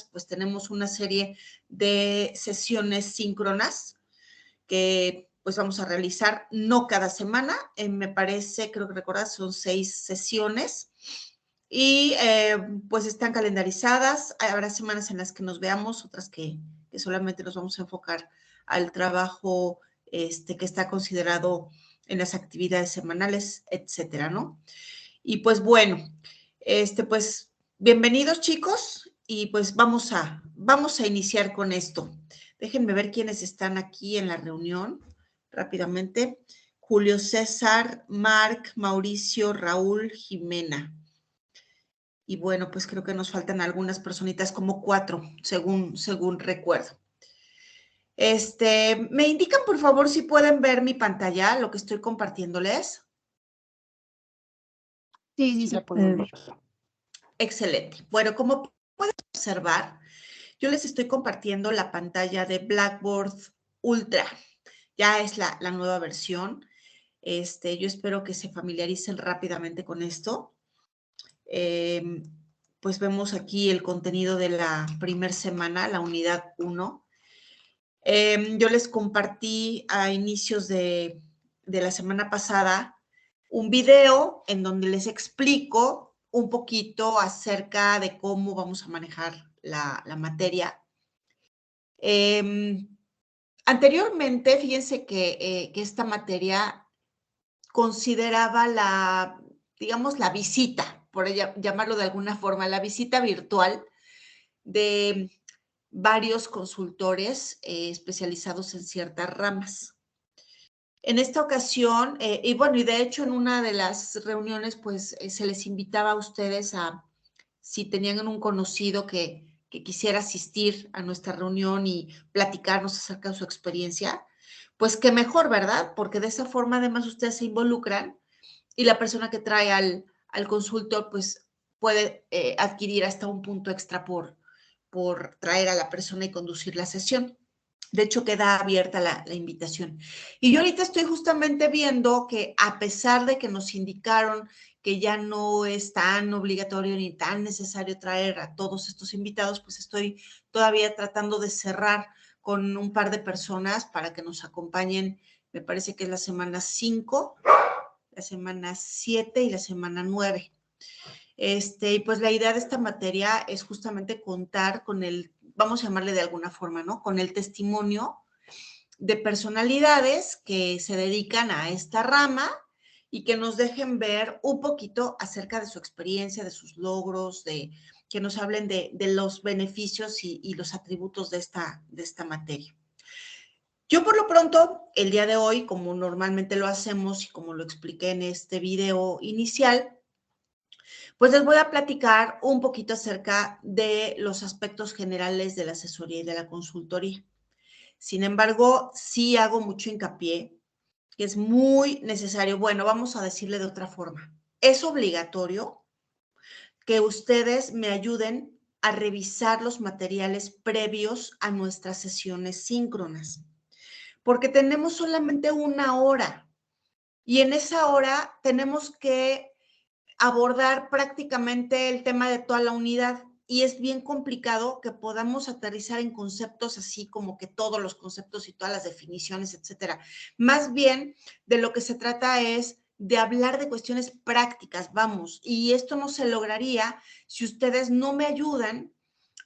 pues tenemos una serie de sesiones síncronas que pues vamos a realizar no cada semana, me parece, creo que recordar, son 6 sesiones y pues están calendarizadas. Habrá semanas en las que nos veamos, otras que solamente nos vamos a enfocar al trabajo que está considerado en las actividades semanales, etcétera, ¿no? Y pues bueno, pues bienvenidos chicos y pues vamos a iniciar con esto. Déjenme ver quiénes están aquí en la reunión rápidamente. Julio César, Marc, Mauricio, Raúl, Jimena. Y bueno, pues creo que nos faltan algunas personitas, como 4, según recuerdo. ¿Me indican por favor si pueden ver mi pantalla, lo que estoy compartiéndoles? Sí, la puedo ver. Excelente. Bueno, como pueden observar, yo les estoy compartiendo la pantalla de Blackboard Ultra. Ya es la nueva versión. Yo espero que se familiaricen rápidamente con esto. Pues vemos aquí el contenido de la primera semana, la unidad 1. Yo les compartí a inicios de la semana pasada un video en donde les explico un poquito acerca de cómo vamos a manejar la materia. Anteriormente, fíjense que esta materia consideraba digamos, la visita, por llamarlo de alguna forma, la visita virtual de varios consultores especializados en ciertas ramas. En esta ocasión, y bueno, y de hecho en una de las reuniones, pues se les invitaba a ustedes si tenían un conocido que quisiera asistir a nuestra reunión y platicarnos acerca de su experiencia, pues qué mejor, ¿verdad? Porque de esa forma además ustedes se involucran y la persona que trae al consultor, pues puede adquirir hasta un punto extra por traer a la persona y conducir la sesión. De hecho, queda abierta la invitación. Y yo ahorita estoy justamente viendo que a pesar de que nos indicaron que ya no es tan obligatorio ni tan necesario traer a todos estos invitados, pues estoy todavía tratando de cerrar con un par de personas para que nos acompañen. Me parece que es la semana 5, la semana 7 y la semana 9. Y pues la idea de esta materia es justamente contar con vamos a llamarle de alguna forma, ¿no? Con el testimonio de personalidades que se dedican a esta rama y que nos dejen ver un poquito acerca de su experiencia, de sus logros, que nos hablen de los beneficios y los atributos de esta materia. Yo por lo pronto, el día de hoy, como normalmente lo hacemos y como lo expliqué en este video inicial, pues les voy a platicar un poquito acerca de los aspectos generales de la asesoría y de la consultoría. Sin embargo, sí hago mucho hincapié que es muy necesario, bueno, vamos a decirle de otra forma, es obligatorio que ustedes me ayuden a revisar los materiales previos a nuestras sesiones síncronas, porque tenemos solamente 1 hora y en esa hora tenemos que abordar prácticamente el tema de toda la unidad y es bien complicado que podamos aterrizar en conceptos así como que todos los conceptos y todas las definiciones, etcétera. Más bien de lo que se trata es de hablar de cuestiones prácticas, vamos, y esto no se lograría si ustedes no me ayudan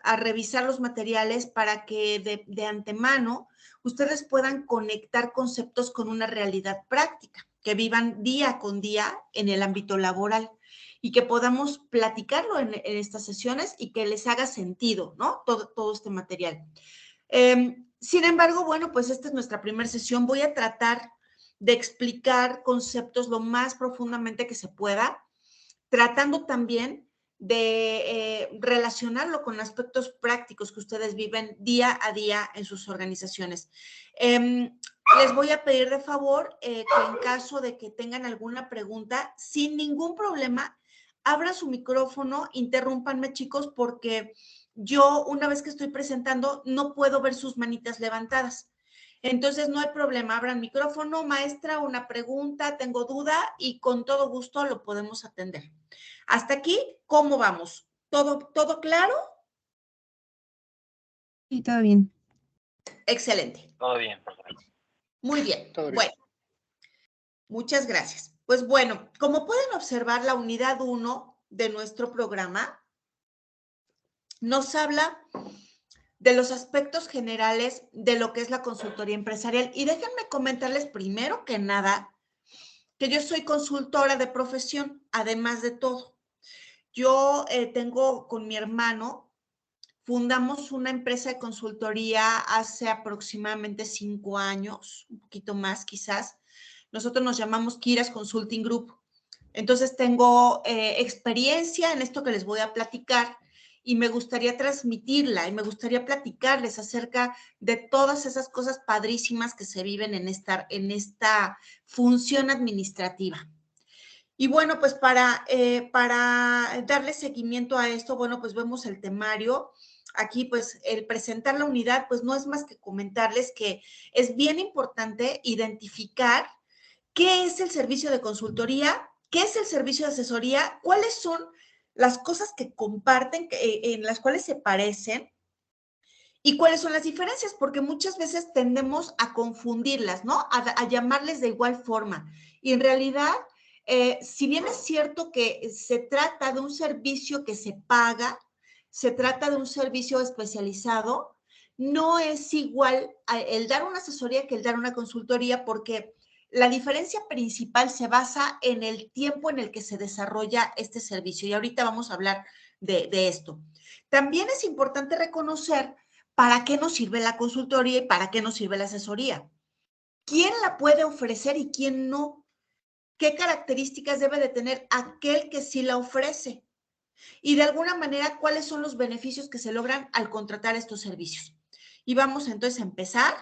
a revisar los materiales para que de antemano ustedes puedan conectar conceptos con una realidad práctica, que vivan día con día en el ámbito laboral y que podamos platicarlo en estas sesiones y que les haga sentido, ¿no? Todo este material. Sin embargo, bueno, pues esta es nuestra primera sesión. Voy a tratar de explicar conceptos lo más profundamente que se pueda, tratando también de relacionarlo con aspectos prácticos que ustedes viven día a día en sus organizaciones. Les voy a pedir de favor que en caso de que tengan alguna pregunta, sin ningún problema, abran su micrófono, interrúmpanme, chicos, porque yo una vez que estoy presentando no puedo ver sus manitas levantadas. Entonces, no hay problema, abran micrófono, maestra, una pregunta, tengo duda y con todo gusto lo podemos atender. Hasta aquí, ¿cómo vamos? ¿Todo claro? Sí, todo bien. Excelente. Todo bien, perfecto. Muy bien. Todo bien. Bueno, muchas gracias. Pues bueno, como pueden observar, la unidad 1 de nuestro programa nos habla de los aspectos generales de lo que es la consultoría empresarial. Y déjenme comentarles primero que nada que yo soy consultora de profesión, además de todo. Yo tengo con mi hermano, fundamos una empresa de consultoría hace aproximadamente 5 años, un poquito más quizás. Nosotros nos llamamos Kiras Consulting Group. Entonces tengo experiencia en esto que les voy a platicar y me gustaría transmitirla y me gustaría platicarles acerca de todas esas cosas padrísimas que se viven en esta función administrativa. Y bueno, pues para darle seguimiento a esto, bueno, pues vemos el temario. Aquí, pues, el presentar la unidad, pues, no es más que comentarles que es bien importante identificar qué es el servicio de consultoría, qué es el servicio de asesoría, cuáles son las cosas que comparten, en las cuales se parecen y cuáles son las diferencias, porque muchas veces tendemos a confundirlas, ¿no? A llamarles de igual forma. Y en realidad, si bien es cierto que se trata de un servicio que se paga, se trata de un servicio especializado, no es igual el dar una asesoría que el dar una consultoría, porque la diferencia principal se basa en el tiempo en el que se desarrolla este servicio. Y ahorita vamos a hablar de esto. También es importante reconocer para qué nos sirve la consultoría y para qué nos sirve la asesoría. ¿Quién la puede ofrecer y quién no? ¿Qué características debe de tener aquel que sí la ofrece? Y de alguna manera, ¿cuáles son los beneficios que se logran al contratar estos servicios? Y vamos entonces a empezar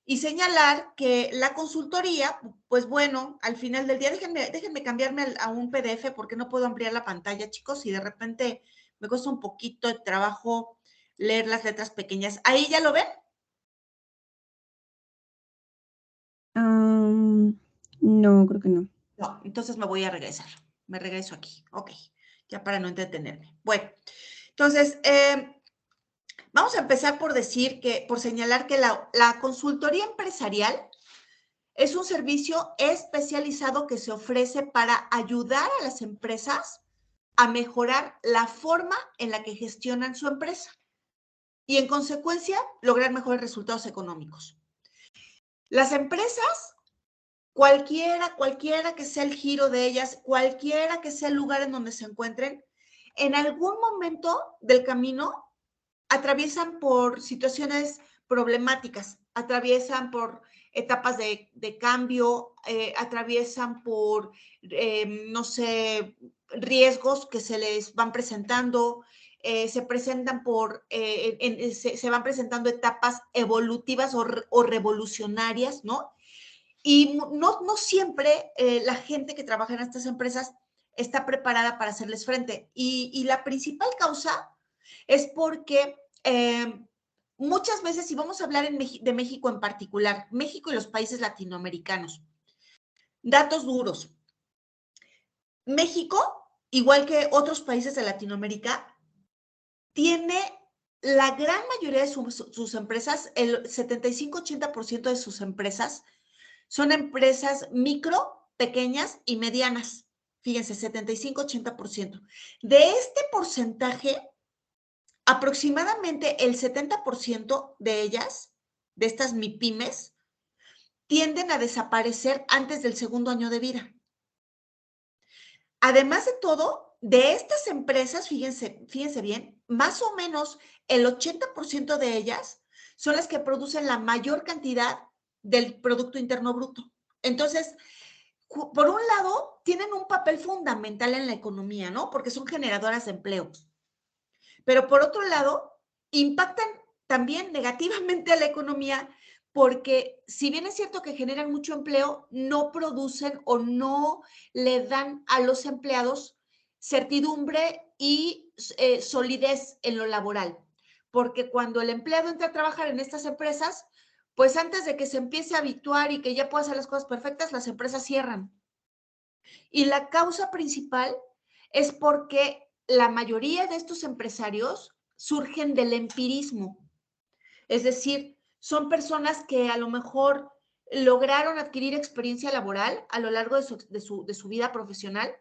y señalar que la consultoría, pues bueno, al final del día, déjenme cambiarme a un PDF porque no puedo ampliar la pantalla, chicos, y de repente me cuesta un poquito de trabajo leer las letras pequeñas. ¿Ahí ya lo ven? No, creo que no. No, entonces me voy a regresar. Me regreso aquí. Ok, ya para no entretenerme. Bueno, entonces, vamos a empezar por decir por señalar que la consultoría empresarial es un servicio especializado que se ofrece para ayudar a las empresas a mejorar la forma en la que gestionan su empresa y, en consecuencia, lograr mejores resultados económicos. Las empresas, cualquiera que sea el giro de ellas, cualquiera que sea el lugar en donde se encuentren, en algún momento del camino atraviesan por situaciones problemáticas, atraviesan por etapas de cambio, atraviesan por, no sé, riesgos que se les van presentando, se presentan se van presentando etapas evolutivas o revolucionarias, ¿no? Y no siempre la gente que trabaja en estas empresas está preparada para hacerles frente. Y la principal causa es porque muchas veces, si vamos a hablar de México en particular, México y los países latinoamericanos, datos duros. México, igual que otros países de Latinoamérica, tiene la gran mayoría de sus empresas, el 75-80% de sus empresas, son empresas micro, pequeñas y medianas. Fíjense, 75-80%. De este porcentaje, aproximadamente el 70% de ellas, de estas MIPYMES, tienden a desaparecer antes del segundo año de vida. Además de todo, de estas empresas, fíjense bien, más o menos el 80% de ellas son las que producen la mayor cantidad del Producto Interno Bruto. Entonces, por un lado, tienen un papel fundamental en la economía, ¿no? Porque son generadoras de empleo. Pero por otro lado, impactan también negativamente a la economía porque si bien es cierto que generan mucho empleo, no producen o no le dan a los empleados certidumbre y solidez en lo laboral. Porque cuando el empleado entra a trabajar en estas empresas, pues antes de que se empiece a habituar y que ya pueda hacer las cosas perfectas, las empresas cierran. Y la causa principal es porque la mayoría de estos empresarios surgen del empirismo. Es decir, son personas que a lo mejor lograron adquirir experiencia laboral a lo largo de su vida profesional,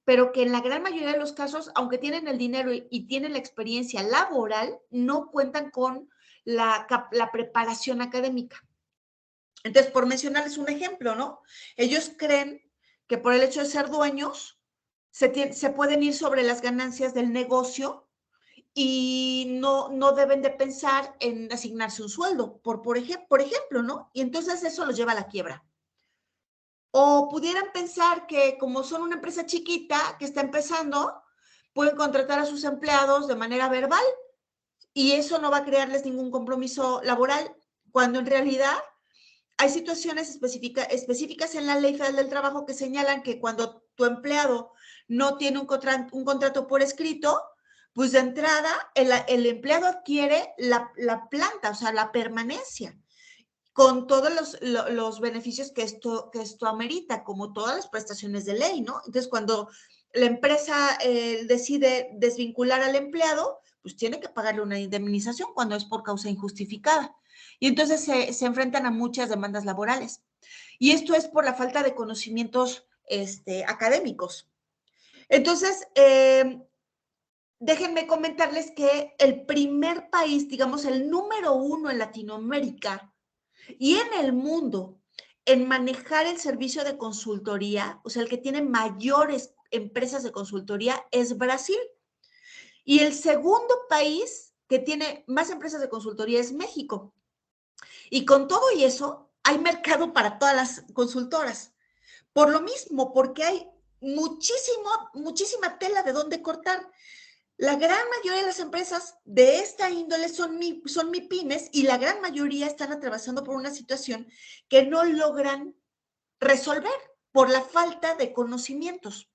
pero que en la gran mayoría de los casos, aunque tienen el dinero y tienen la experiencia laboral, no cuentan con la preparación académica. Entonces, por mencionarles un ejemplo, ¿no? Ellos creen que por el hecho de ser dueños, se pueden ir sobre las ganancias del negocio y no deben de pensar en asignarse un sueldo, por ejemplo, ¿no? Y entonces eso los lleva a la quiebra. O pudieran pensar que como son una empresa chiquita que está empezando, pueden contratar a sus empleados de manera verbal y eso no va a crearles ningún compromiso laboral, cuando en realidad hay situaciones específicas en la Ley Federal del Trabajo que señalan que cuando tu empleado no tiene un contrato por escrito, pues de entrada el empleado adquiere la planta, o sea, la permanencia, con todos los beneficios que esto amerita, como todas las prestaciones de ley, ¿no? Entonces, cuando la empresa decide desvincular al empleado, pues tiene que pagarle una indemnización cuando es por causa injustificada. Y entonces se enfrentan a muchas demandas laborales. Y esto es por la falta de conocimientos académicos. Entonces, déjenme comentarles que el primer país, digamos, el número 1 en Latinoamérica y en el mundo en manejar el servicio de consultoría, o sea, el que tiene mayores empresas de consultoría es Brasil. Y el segundo país que tiene más empresas de consultoría es México. Y con todo y eso, hay mercado para todas las consultoras. Por lo mismo, porque hay muchísima tela de dónde cortar. La gran mayoría de las empresas de esta índole son MIPYMES y la gran mayoría están atravesando por una situación que no logran resolver por la falta de conocimientos.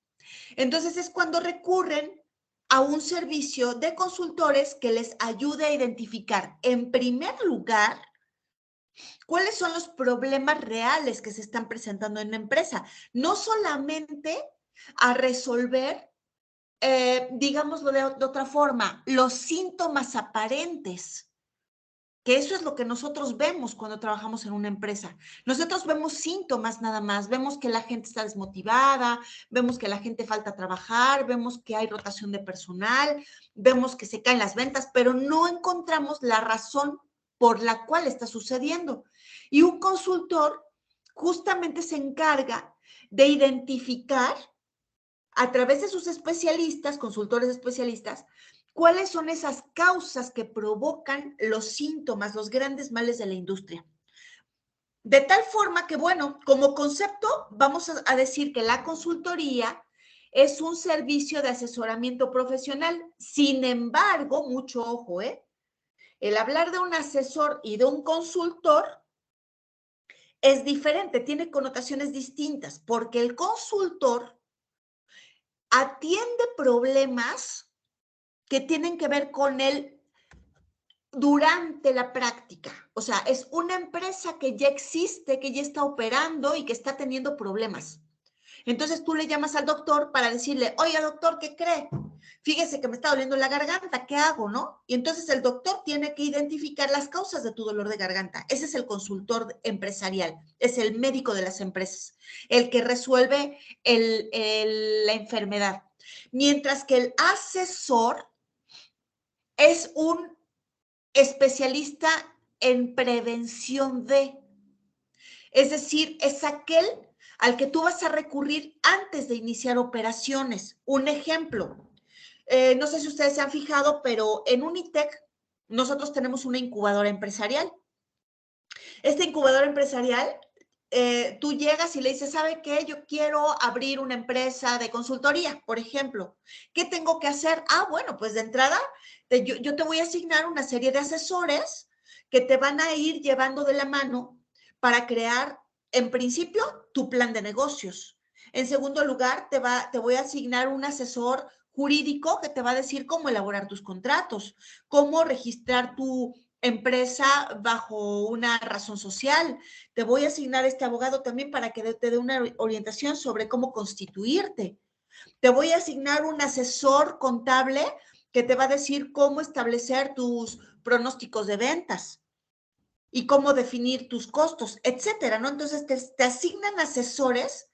Entonces es cuando recurren a un servicio de consultores que les ayude a identificar, en primer lugar, cuáles son los problemas reales que se están presentando en la empresa. No solamente a resolver, digámoslo de otra forma, los síntomas aparentes, que eso es lo que nosotros vemos cuando trabajamos en una empresa. Nosotros vemos síntomas nada más, vemos que la gente está desmotivada, vemos que la gente falta a trabajar, vemos que hay rotación de personal, vemos que se caen las ventas, pero no encontramos la razón por la cual está sucediendo. Y un consultor justamente se encarga de identificar a través de sus especialistas, consultores especialistas, cuáles son esas causas que provocan los síntomas, los grandes males de la industria. De tal forma que, bueno, como concepto, vamos a decir que la consultoría es un servicio de asesoramiento profesional. Sin embargo, mucho ojo, el hablar de un asesor y de un consultor es diferente, tiene connotaciones distintas, porque el consultor atiende problemas que tienen que ver con él durante la práctica. O sea, es una empresa que ya existe, que ya está operando y que está teniendo problemas. Entonces tú le llamas al doctor para decirle, oye, doctor, ¿qué cree? Fíjese que me está doliendo la garganta, ¿qué hago, no? Y entonces el doctor tiene que identificar las causas de tu dolor de garganta. Ese es el consultor empresarial, es el médico de las empresas, el que resuelve la enfermedad. Mientras que el asesor es un especialista en prevención de, es decir, es aquel al que tú vas a recurrir antes de iniciar operaciones. Un ejemplo, no sé si ustedes se han fijado, pero en Unitec nosotros tenemos una incubadora empresarial. Esta incubadora empresarial, tú llegas y le dices, ¿sabe qué? Yo quiero abrir una empresa de consultoría, por ejemplo. ¿Qué tengo que hacer? Ah, bueno, pues de entrada, yo te voy a asignar una serie de asesores que te van a ir llevando de la mano para crear, en principio, tu plan de negocios. En segundo lugar, te voy a asignar un asesor jurídico que te va a decir cómo elaborar tus contratos, cómo registrar tu empresa bajo una razón social. Te voy a asignar este abogado también para que te dé una orientación sobre cómo constituirte. Te voy a asignar un asesor contable que te va a decir cómo establecer tus pronósticos de ventas y cómo definir tus costos, etcétera, ¿no? Entonces, te asignan asesores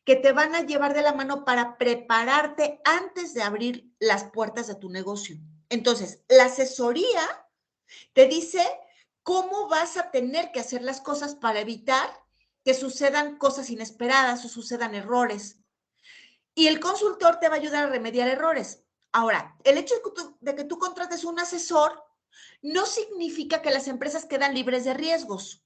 que te van a llevar de la mano para prepararte antes de abrir las puertas de tu negocio. Entonces, la asesoría te dice cómo vas a tener que hacer las cosas para evitar que sucedan cosas inesperadas o sucedan errores. Y el consultor te va a ayudar a remediar errores. Ahora, el hecho de que tú contrates un asesor no significa que las empresas quedan libres de riesgos.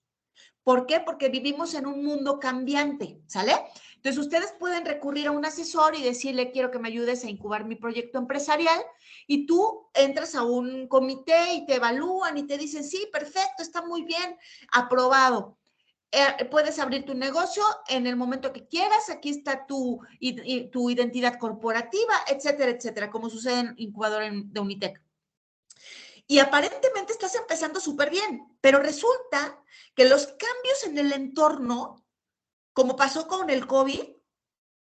¿Por qué? Porque vivimos en un mundo cambiante, ¿sale? Entonces, ustedes pueden recurrir a un asesor y decirle, quiero que me ayudes a incubar mi proyecto empresarial, y tú entras a un comité y te evalúan y te dicen, sí, perfecto, está muy bien, aprobado. Puedes abrir tu negocio en el momento que quieras, aquí está tu identidad corporativa, etcétera, etcétera, como sucede en incubador de Unitec. Y aparentemente estás empezando súper bien, pero resulta que los cambios en el entorno, como pasó con el COVID,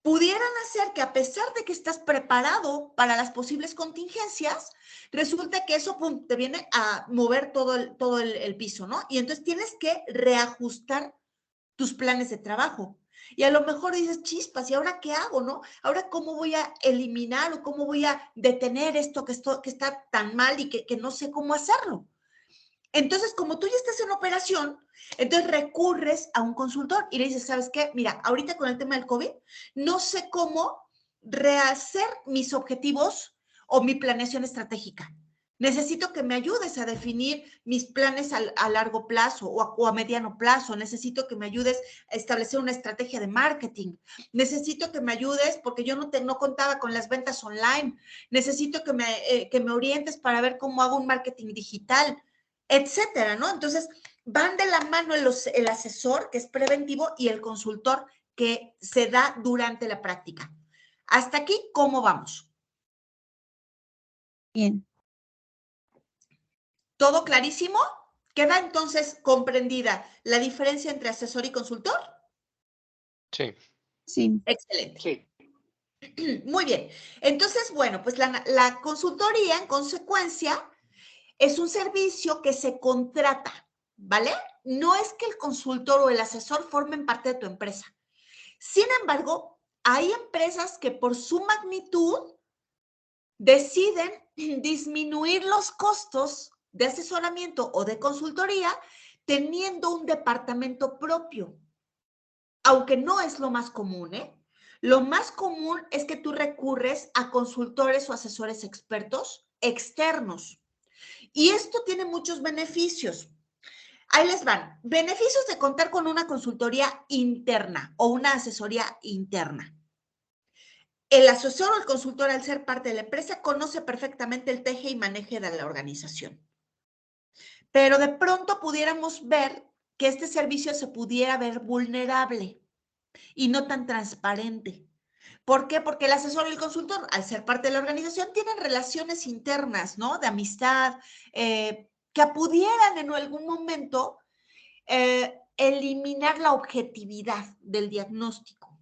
pudieran hacer que, a pesar de que estás preparado para las posibles contingencias, resulta que eso, pum, te viene a mover todo el piso, ¿no? Y entonces tienes que reajustar tus planes de trabajo. Y a lo mejor dices, chispas, ¿y ahora qué hago, no? Ahora, ¿cómo voy a eliminar o cómo voy a detener esto que está tan mal y que no sé cómo hacerlo? Entonces, como tú ya estás en operación, entonces recurres a un consultor y le dices, ¿sabes qué? Mira, ahorita con el tema del COVID, no sé cómo rehacer mis objetivos o mi planeación estratégica. Necesito que me ayudes a definir mis planes a largo plazo o a mediano plazo. Necesito que me ayudes a establecer una estrategia de marketing. Necesito que me ayudes porque yo no contaba con las ventas online. Necesito que me orientes para ver cómo hago un marketing digital, etcétera, ¿no? Entonces, van de la mano el asesor, que es preventivo, y el consultor, que se da durante la práctica. Hasta aquí, ¿cómo vamos? Bien. ¿Todo clarísimo? ¿Queda entonces comprendida la diferencia entre asesor y consultor? Sí. Sí. Excelente. Sí. Muy bien. Entonces, bueno, pues la consultoría, en consecuencia, es un servicio que se contrata, ¿vale? No es que el consultor o el asesor formen parte de tu empresa. Sin embargo, hay empresas que, por su magnitud, deciden disminuir los costos de asesoramiento o de consultoría teniendo un departamento propio, aunque no es lo más común, ¿eh? Lo más común es que tú recurres a consultores o asesores expertos externos. Y esto tiene muchos beneficios. Ahí les van. Beneficios de contar con una consultoría interna o una asesoría interna. El asesor o el consultor, al ser parte de la empresa, conoce perfectamente el teje y maneje de la organización. Pero de pronto pudiéramos ver que este servicio se pudiera ver vulnerable y no tan transparente. ¿Por qué? Porque el asesor y el consultor, al ser parte de la organización, tienen relaciones internas, ¿no? De amistad, que pudieran en algún momento eliminar la objetividad del diagnóstico.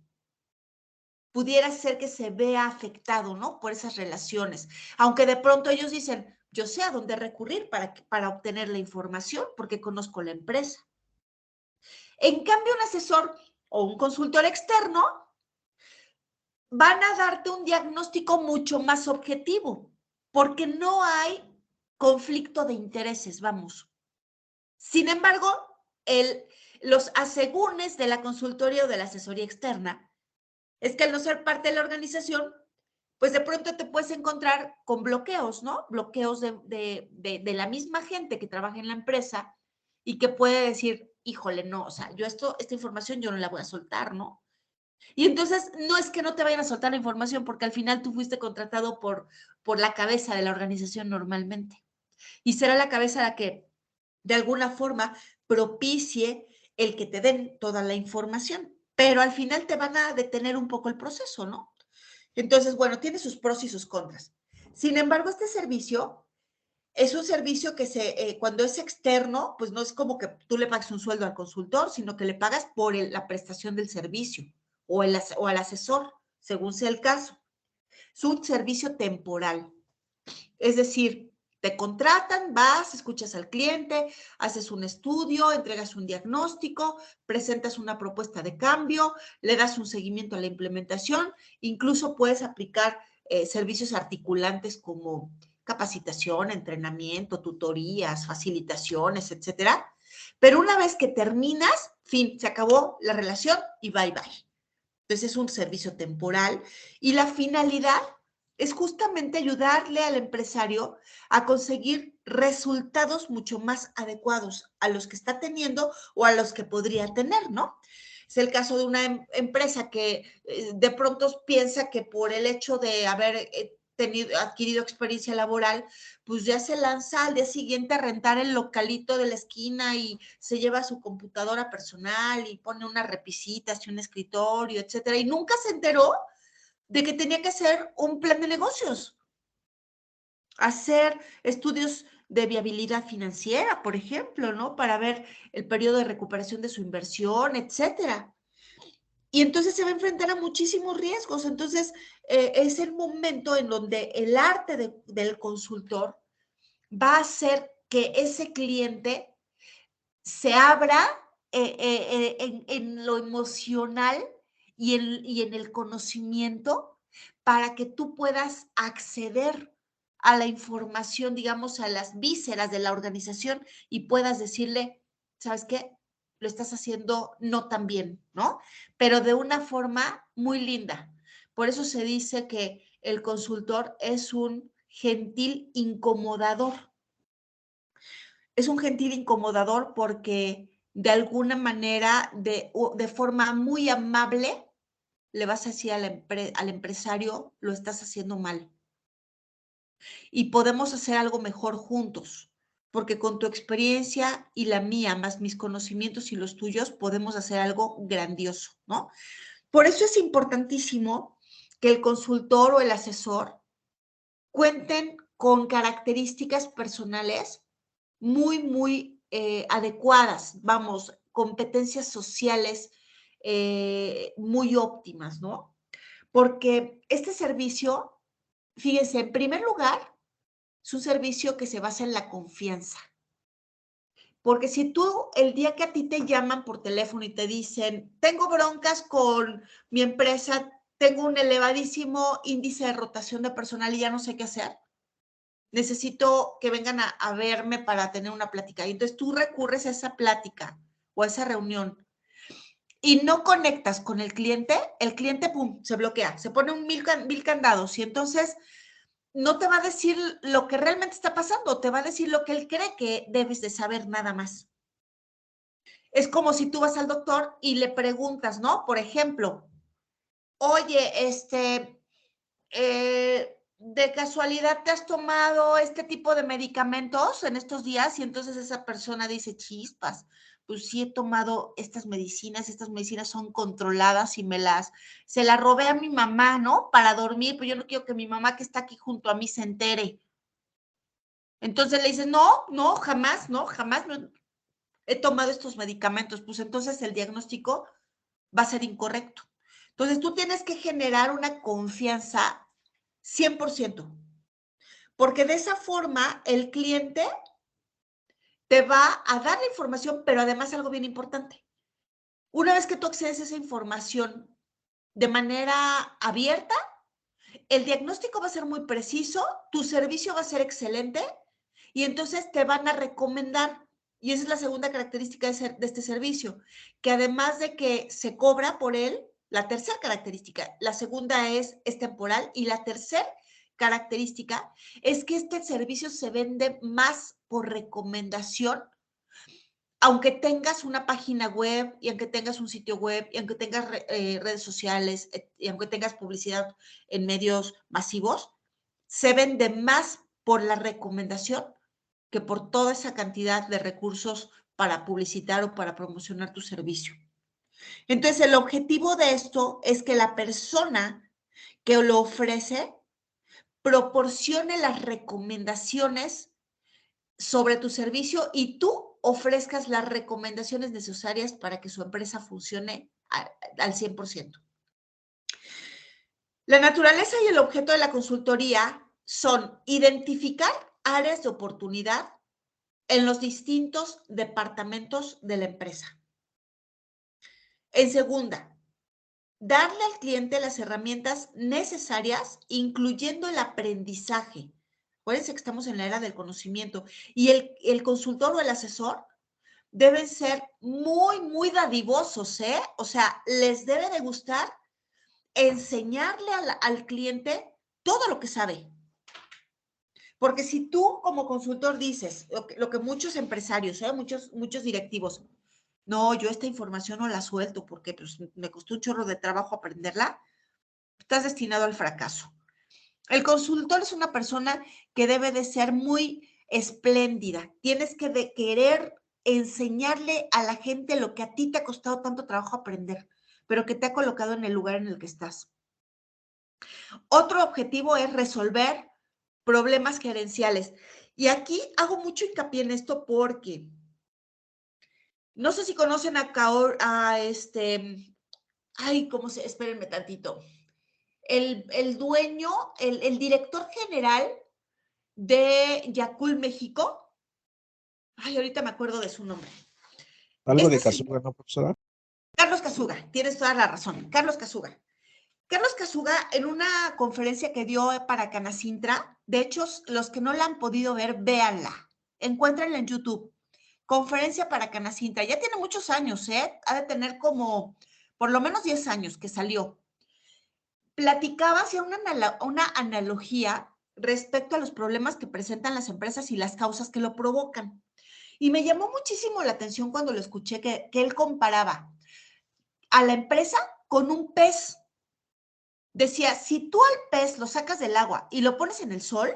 Pudiera ser que se vea afectado, ¿no? Por esas relaciones. Aunque de pronto ellos dicen, yo sé a dónde recurrir para obtener la información porque conozco la empresa. En cambio, un asesor o un consultor externo van a darte un diagnóstico mucho más objetivo porque no hay conflicto de intereses, vamos. Sin embargo, los asegúnes de la consultoría o de la asesoría externa es que, al no ser parte de la organización, pues de pronto te puedes encontrar con bloqueos, ¿no? Bloqueos de la misma gente que trabaja en la empresa y que puede decir, híjole, no, o sea, yo esta información yo no la voy a soltar, ¿no? Y entonces no es que no te vayan a soltar la información, porque al final tú fuiste contratado por la cabeza de la organización normalmente. Y será la cabeza la que, de alguna forma, propicie el que te den toda la información. Pero al final te van a detener un poco el proceso, ¿no? Entonces, bueno, tiene sus pros y sus contras. Sin embargo, este servicio es un servicio que cuando es externo, pues no es como que tú le pagas un sueldo al consultor, sino que le pagas por la prestación del servicio o al asesor, según sea el caso. Es un servicio temporal. Es decir, te contratan, vas, escuchas al cliente, haces un estudio, entregas un diagnóstico, presentas una propuesta de cambio, le das un seguimiento a la implementación, incluso puedes aplicar servicios articulantes como capacitación, entrenamiento, tutorías, facilitaciones, etcétera. Pero una vez que terminas, fin, se acabó la relación y bye bye. Entonces es un servicio temporal y la finalidad es justamente ayudarle al empresario a conseguir resultados mucho más adecuados a los que está teniendo o a los que podría tener, ¿no? Es el caso de una empresa que de pronto piensa que por el hecho de haber adquirido experiencia laboral, pues ya se lanza al día siguiente a rentar el localito de la esquina y se lleva su computadora personal y pone unas repisitas y un escritorio, etcétera, y nunca se enteró de que tenía que hacer un plan de negocios, hacer estudios de viabilidad financiera, por ejemplo, ¿no? Para ver el periodo de recuperación de su inversión, etcétera. Y entonces se va a enfrentar a muchísimos riesgos. Entonces, es el momento en donde el arte del consultor va a hacer que ese cliente se abra en lo emocional y en el conocimiento para que tú puedas acceder a la información, digamos, a las vísceras de la organización y puedas decirle, ¿sabes qué? Lo estás haciendo no tan bien, ¿no? Pero de una forma muy linda. Por eso se dice que el consultor es un gentil incomodador. Es un gentil incomodador porque de alguna manera, de forma muy amable, le vas a decir al empresario, lo estás haciendo mal. Y podemos hacer algo mejor juntos, porque con tu experiencia y la mía, más mis conocimientos y los tuyos, podemos hacer algo grandioso, ¿no? Por eso es importantísimo que el consultor o el asesor cuenten con características personales muy adecuadas, vamos, competencias sociales muy óptimas, ¿no? Porque este servicio, fíjense, en primer lugar, es un servicio que se basa en la confianza. Porque si tú, el día que a ti te llaman por teléfono y te dicen, tengo broncas con mi empresa, tengo un elevadísimo índice de rotación de personal y ya no sé qué hacer, necesito que vengan a verme para tener una plática. Y entonces tú recurres a esa plática o a esa reunión y no conectas con el cliente, pum, se bloquea, se pone un mil candados y entonces no te va a decir lo que realmente está pasando, te va a decir lo que él cree que debes de saber nada más. Es como si tú vas al doctor y le preguntas, ¿no? Por ejemplo, oye, de casualidad te has tomado este tipo de medicamentos en estos días y entonces esa persona dice, chispas, pues sí he tomado estas medicinas son controladas y se las robé a mi mamá, ¿no? Para dormir, pues yo no quiero que mi mamá que está aquí junto a mí se entere. Entonces le dices, no, jamás, no he tomado estos medicamentos, pues entonces el diagnóstico va a ser incorrecto. Entonces tú tienes que generar una confianza 100%, porque de esa forma el cliente te va a dar la información, pero además algo bien importante. Una vez que tú accedes a esa información de manera abierta, el diagnóstico va a ser muy preciso, tu servicio va a ser excelente y entonces te van a recomendar. Y esa es la segunda característica de este servicio, que además de que se cobra por él, la tercera característica, la segunda es temporal y la tercera característica es que este servicio se vende más por recomendación, aunque tengas una página web y aunque tengas un sitio web y aunque tengas redes sociales y aunque tengas publicidad en medios masivos, se vende más por la recomendación que por toda esa cantidad de recursos para publicitar o para promocionar tu servicio. Entonces, el objetivo de esto es que la persona que lo ofrece proporcione las recomendaciones sobre tu servicio y tú ofrezcas las recomendaciones necesarias para que su empresa funcione al 100%. La naturaleza y el objeto de la consultoría son identificar áreas de oportunidad en los distintos departamentos de la empresa. En segunda, darle al cliente las herramientas necesarias, incluyendo el aprendizaje. Acuérdense que estamos en la era del conocimiento y el consultor o el asesor deben ser muy, muy dadivosos, ¿eh? O sea, les debe de gustar enseñarle al cliente todo lo que sabe. Porque si tú como consultor dices, lo que muchos empresarios, muchos directivos, no, yo esta información no la suelto porque pues, me costó un chorro de trabajo aprenderla, estás destinado al fracaso. El consultor es una persona que debe de ser muy espléndida. Tienes que querer enseñarle a la gente lo que a ti te ha costado tanto trabajo aprender, pero que te ha colocado en el lugar en el que estás. Otro objetivo es resolver problemas gerenciales. Y aquí hago mucho hincapié en esto porque no sé si conocen espérenme tantito. El dueño, el director general de Yakult México. Ay, ahorita me acuerdo de su nombre. Algo de Casuga, ¿no, profesora? Carlos Casuga, tienes toda la razón. Carlos Casuga. Carlos Casuga, en una conferencia que dio para Canacintra, de hecho, los que no la han podido ver, véanla. Encuéntrenla en YouTube. Conferencia para Canacintra. Ya tiene muchos años, ¿eh? Ha de tener como por lo menos 10 años que salió. Platicaba, hacía una analogía respecto a los problemas que presentan las empresas y las causas que lo provocan. Y me llamó muchísimo la atención cuando lo escuché que él comparaba a la empresa con un pez. Decía, si tú al pez lo sacas del agua y lo pones en el sol,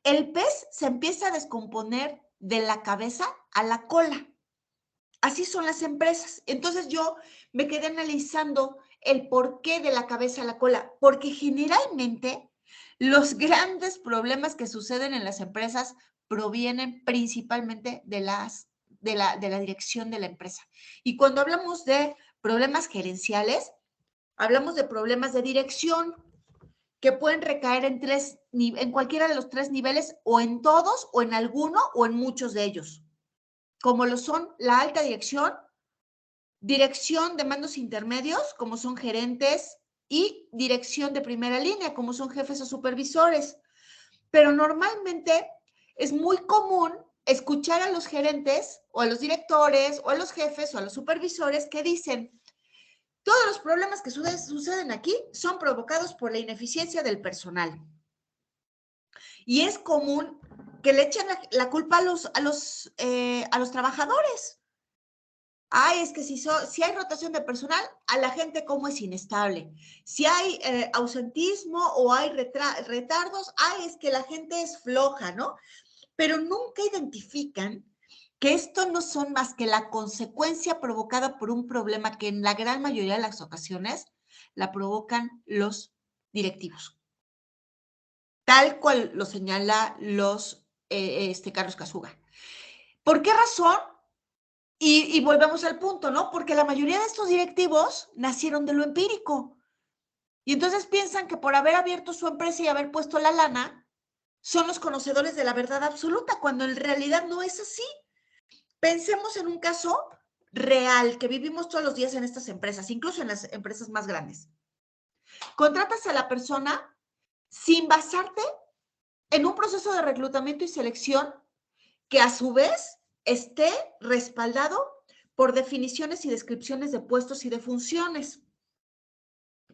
el pez se empieza a descomponer de la cabeza a la cola. Así son las empresas. Entonces yo me quedé analizando el porqué de la cabeza a la cola, porque generalmente los grandes problemas que suceden en las empresas provienen principalmente de la dirección de la empresa. Y cuando hablamos de problemas gerenciales, hablamos de problemas de dirección que pueden recaer en cualquiera de los 3 niveles, o en todos, o en alguno, o en muchos de ellos, como lo son la alta dirección, dirección de mandos intermedios, como son gerentes, y dirección de primera línea, como son jefes o supervisores. Pero normalmente es muy común escuchar a los gerentes, o a los directores, o a los jefes, o a los supervisores que dicen, todos los problemas que suceden aquí son provocados por la ineficiencia del personal. Y es común que le echen la culpa a los trabajadores. Ay, es que si hay rotación de personal, a la gente como es inestable. Si hay ausentismo o hay retardos, ay, es que la gente es floja, ¿no? Pero nunca identifican que esto no son más que la consecuencia provocada por un problema que en la gran mayoría de las ocasiones la provocan los directivos. Tal cual lo señala Carlos Casuga. ¿Por qué razón? Y volvemos al punto, ¿no? Porque la mayoría de estos directivos nacieron de lo empírico. Y entonces piensan que por haber abierto su empresa y haber puesto la lana, son los conocedores de la verdad absoluta, cuando en realidad no es así. Pensemos en un caso real que vivimos todos los días en estas empresas, incluso en las empresas más grandes. Contratas a la persona sin basarte en un proceso de reclutamiento y selección que a su vez esté respaldado por definiciones y descripciones de puestos y de funciones.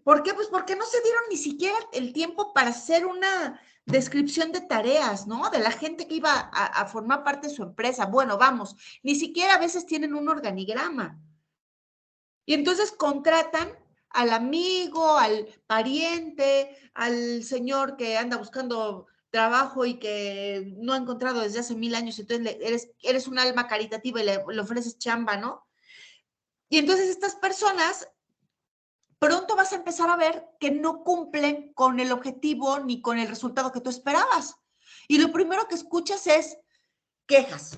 ¿Por qué? Pues porque no se dieron ni siquiera el tiempo para hacer una descripción de tareas, ¿no? De la gente que iba a formar parte de su empresa. Bueno, vamos, ni siquiera a veces tienen un organigrama. Y entonces contratan al amigo, al pariente, al señor que anda buscando trabajo y que no ha encontrado desde hace 1000 años, entonces eres un alma caritativa y le ofreces chamba, ¿no? Y entonces estas personas pronto vas a empezar a ver que no cumplen con el objetivo ni con el resultado que tú esperabas. Y lo primero que escuchas es quejas.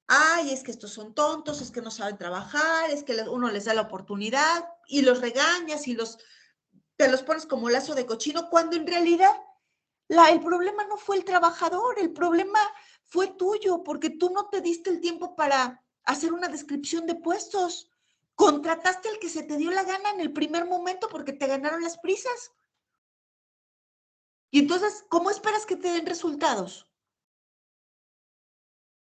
Ay, es que estos son tontos, es que no saben trabajar, es que uno les da la oportunidad y los regañas y te los pones como lazo de cochino, cuando en realidad el problema no fue el trabajador, el problema fue tuyo, porque tú no te diste el tiempo para hacer una descripción de puestos. Contrataste al que se te dio la gana en el primer momento porque te ganaron las prisas. Y entonces, ¿cómo esperas que te den resultados?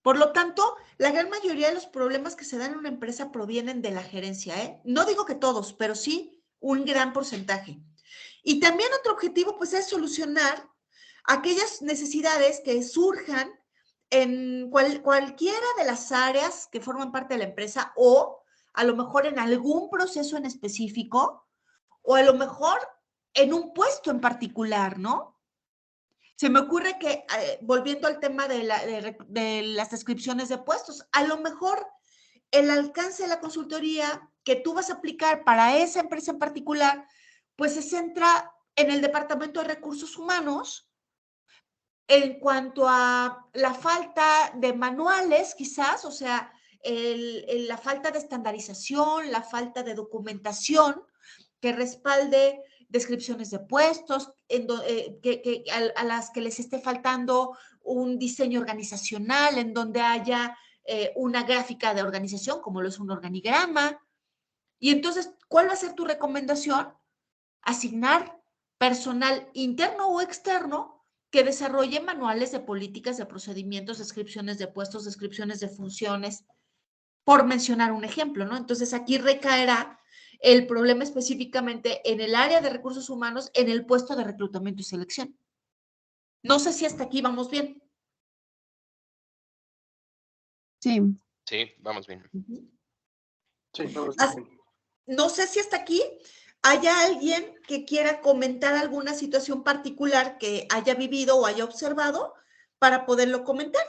Por lo tanto, la gran mayoría de los problemas que se dan en una empresa provienen de la gerencia, ¿eh? No digo que todos, pero sí un gran porcentaje. Y también otro objetivo, pues, es solucionar aquellas necesidades que surjan en cualquiera de las áreas que forman parte de la empresa o a lo mejor en algún proceso en específico o a lo mejor en un puesto en particular, ¿no? Se me ocurre que, volviendo al tema de las descripciones de puestos, a lo mejor el alcance de la consultoría que tú vas a aplicar para esa empresa en particular, pues se centra en el departamento de recursos humanos en cuanto a la falta de manuales, quizás, o sea, la falta de estandarización, la falta de documentación que respalde descripciones de puestos, a las que les esté faltando un diseño organizacional, en donde haya una gráfica de organización, como lo es un organigrama. Y entonces, ¿cuál va a ser tu recomendación? Asignar personal interno o externo que desarrolle manuales de políticas, de procedimientos, descripciones de puestos, descripciones de funciones, por mencionar un ejemplo, ¿no? Entonces, aquí recaerá el problema específicamente en el área de recursos humanos, en el puesto de reclutamiento y selección. No sé si hasta aquí vamos bien. Sí. Sí, vamos bien. Sí, vamos bien. No sé si hasta aquí haya alguien que quiera comentar alguna situación particular que haya vivido o haya observado para poderlo comentar.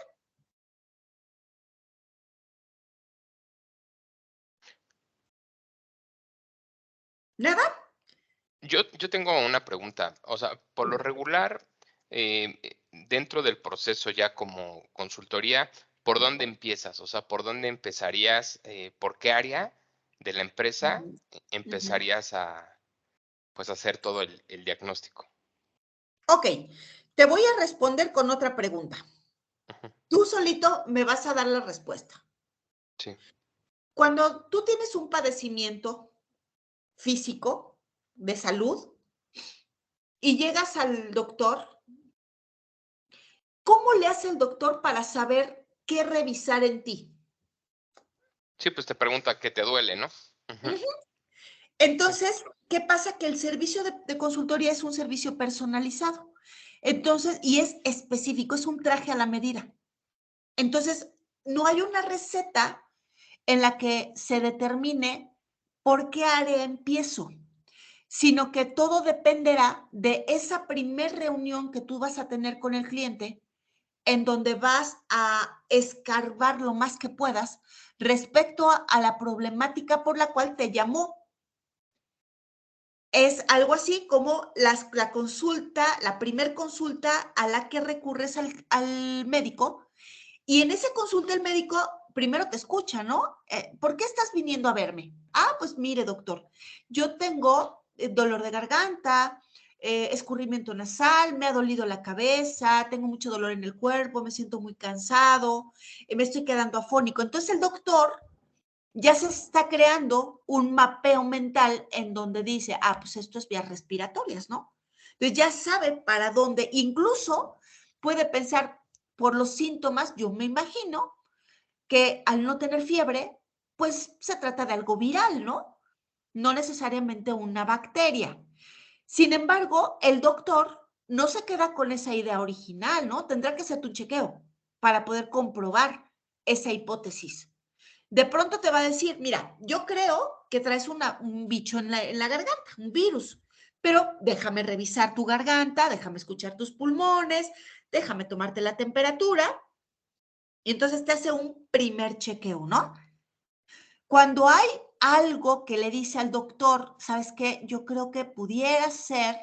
¿Nada? Yo tengo una pregunta. O sea, por lo regular, dentro del proceso ya como consultoría, ¿por dónde empiezas? O sea, ¿por dónde empezarías? ¿Por qué área de la empresa empezarías a, pues, hacer todo el diagnóstico? Ok, te voy a responder con otra pregunta. Ujú. Tú solito me vas a dar la respuesta. Sí. Cuando tú tienes un padecimiento físico de salud y llegas al doctor, ¿cómo le hace el doctor para saber qué revisar en ti? Sí, pues te pregunta qué te duele, ¿no? Ujú. Ujú. Sí. Entonces, ¿qué pasa? Que el servicio de consultoría es un servicio personalizado. Entonces, y es específico, es un traje a la medida. Entonces, no hay una receta en la que se determine por qué área empiezo, sino que todo dependerá de esa primer reunión que tú vas a tener con el cliente, en donde vas a escarbar lo más que puedas respecto a la problemática por la cual te llamó. Es algo así como la consulta, la primer consulta a la que recurres al médico, y en esa consulta el médico primero te escucha, ¿no? ¿Por qué estás viniendo a verme? Ah, pues mire, doctor, yo tengo dolor de garganta, escurrimiento nasal, me ha dolido la cabeza, tengo mucho dolor en el cuerpo, me siento muy cansado, me estoy quedando afónico. Entonces el doctor ya se está creando un mapeo mental en donde dice, ah, pues esto es vías respiratorias, ¿no? Entonces ya sabe para dónde, incluso puede pensar por los síntomas, yo me imagino que al no tener fiebre, pues se trata de algo viral, ¿no? No necesariamente una bacteria. Sin embargo, el doctor no se queda con esa idea original, ¿no? Tendrá que hacer un chequeo para poder comprobar esa hipótesis. De pronto te va a decir, mira, yo creo que traes un bicho en la garganta, un virus, pero déjame revisar tu garganta, déjame escuchar tus pulmones, déjame tomarte la temperatura, y entonces te hace un primer chequeo, ¿no? Cuando hay algo que le dice al doctor, ¿sabes qué? Yo creo que pudiera ser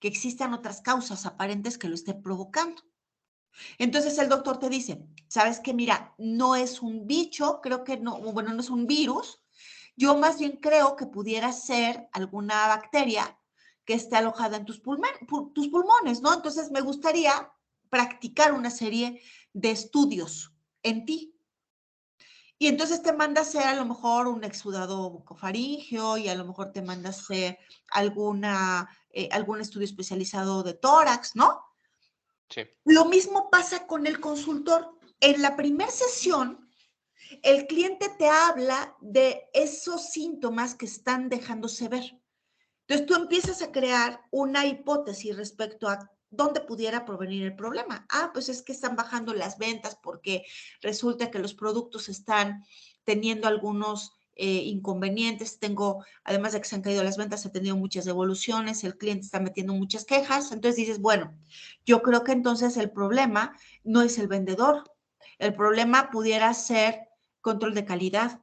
que existan otras causas aparentes que lo estén provocando. Entonces el doctor te dice, ¿sabes qué? Mira, no es un bicho, creo que no, bueno, no es un virus. Yo más bien creo que pudiera ser alguna bacteria que esté alojada en tus pulmones, ¿no? Entonces, me gustaría practicar una serie de estudios en ti. Y entonces te manda a hacer a lo mejor un exudado bucofaríngeo y a lo mejor te manda a hacer algún estudio especializado de tórax, ¿no? Sí. Lo mismo pasa con el consultor. En la primera sesión, el cliente te habla de esos síntomas que están dejándose ver. Entonces, tú empiezas a crear una hipótesis respecto a dónde pudiera provenir el problema. Ah, pues es que están bajando las ventas porque resulta que los productos están teniendo algunos inconvenientes. Además de que se han caído las ventas, he tenido muchas devoluciones, el cliente está metiendo muchas quejas. Entonces dices, bueno, yo creo que entonces el problema no es el vendedor. El problema pudiera ser control de calidad.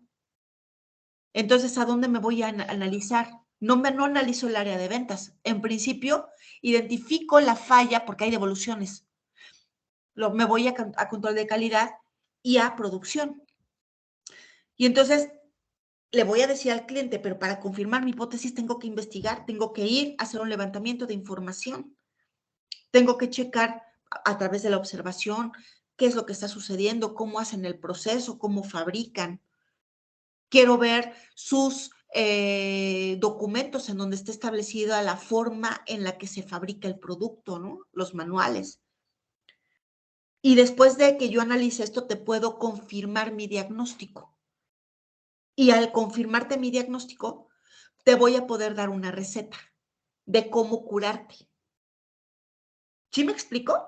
Entonces, ¿a dónde me voy a analizar? No analizo el área de ventas. En principio, identifico la falla porque hay devoluciones. Me voy a control de calidad y a producción. Y entonces, le voy a decir al cliente, pero para confirmar mi hipótesis tengo que investigar, tengo que ir a hacer un levantamiento de información. Tengo que checar a través de la observación qué es lo que está sucediendo, cómo hacen el proceso, cómo fabrican. Quiero ver sus documentos en donde esté establecida la forma en la que se fabrica el producto, ¿no? Los manuales. Y después de que yo analice esto, te puedo confirmar mi diagnóstico. Y al confirmarte mi diagnóstico, te voy a poder dar una receta de cómo curarte. ¿Sí me explico?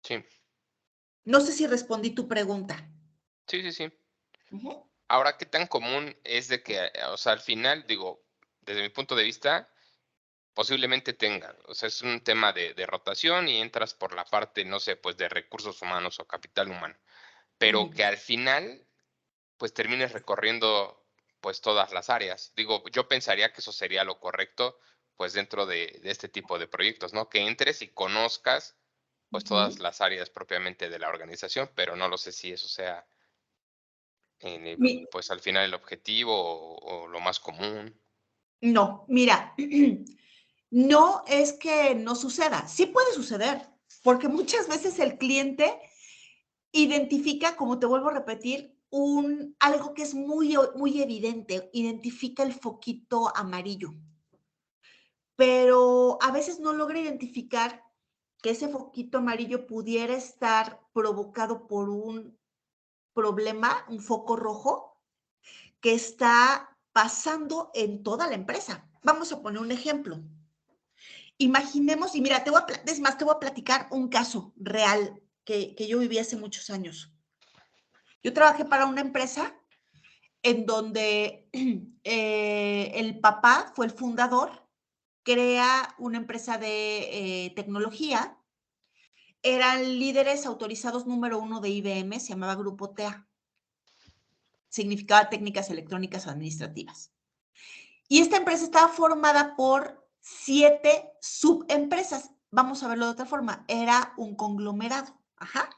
Sí. No sé si respondí tu pregunta. Sí. Ahora, ¿qué tan común es de que, o sea, al final, digo, desde mi punto de vista, posiblemente tengan, o sea, es un tema de rotación y entras por la parte, no sé, pues de recursos humanos o capital humano, pero que al final, pues termines recorriendo, pues todas las áreas. Digo, yo pensaría que eso sería lo correcto, pues dentro de este tipo de proyectos, ¿no? Que entres y conozcas, pues todas las áreas propiamente de la organización, pero no lo sé si eso sea pues al final el objetivo o lo más común. No, mira, no es que no suceda, sí puede suceder, porque muchas veces el cliente identifica, como te vuelvo a repetir, algo que es muy, muy evidente, identifica el foquito amarillo, pero a veces no logra identificar que ese foquito amarillo pudiera estar provocado por un problema, un foco rojo, que está pasando en toda la empresa. Vamos a poner un ejemplo. Imaginemos, y mira, te voy a platicar un caso real que yo viví hace muchos años. Yo trabajé para una empresa en donde el papá fue el fundador, crea una empresa de tecnología, eran líderes autorizados número 1 de IBM, se llamaba Grupo TEA, significaba Técnicas Electrónicas Administrativas. Y esta empresa estaba formada por 7 subempresas. Vamos a verlo de otra forma. Era un conglomerado. Ajá.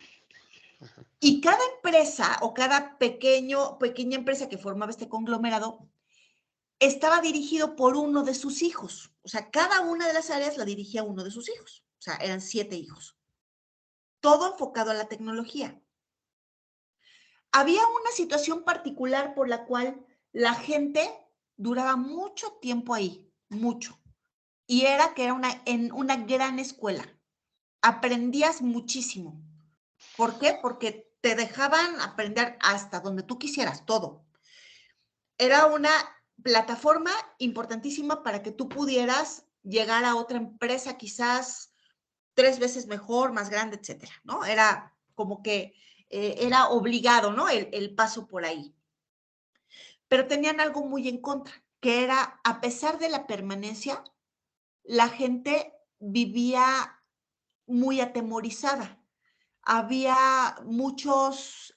Y cada empresa o cada pequeña empresa que formaba este conglomerado estaba dirigido por uno de sus hijos. O sea, cada una de las áreas la dirigía uno de sus hijos. O sea, eran 7 hijos. Todo enfocado a la tecnología. Había una situación particular por la cual la gente duraba mucho tiempo ahí, mucho. Y era que era en una gran escuela. Aprendías muchísimo. ¿Por qué? Porque te dejaban aprender hasta donde tú quisieras, todo. Era una plataforma importantísima para que tú pudieras llegar a otra empresa quizás 3 veces mejor, más grande, etcétera, ¿no? Era como que era obligado, ¿no? El paso por ahí. Pero tenían algo muy en contra, que era, a pesar de la permanencia, la gente vivía muy atemorizada. Había mucha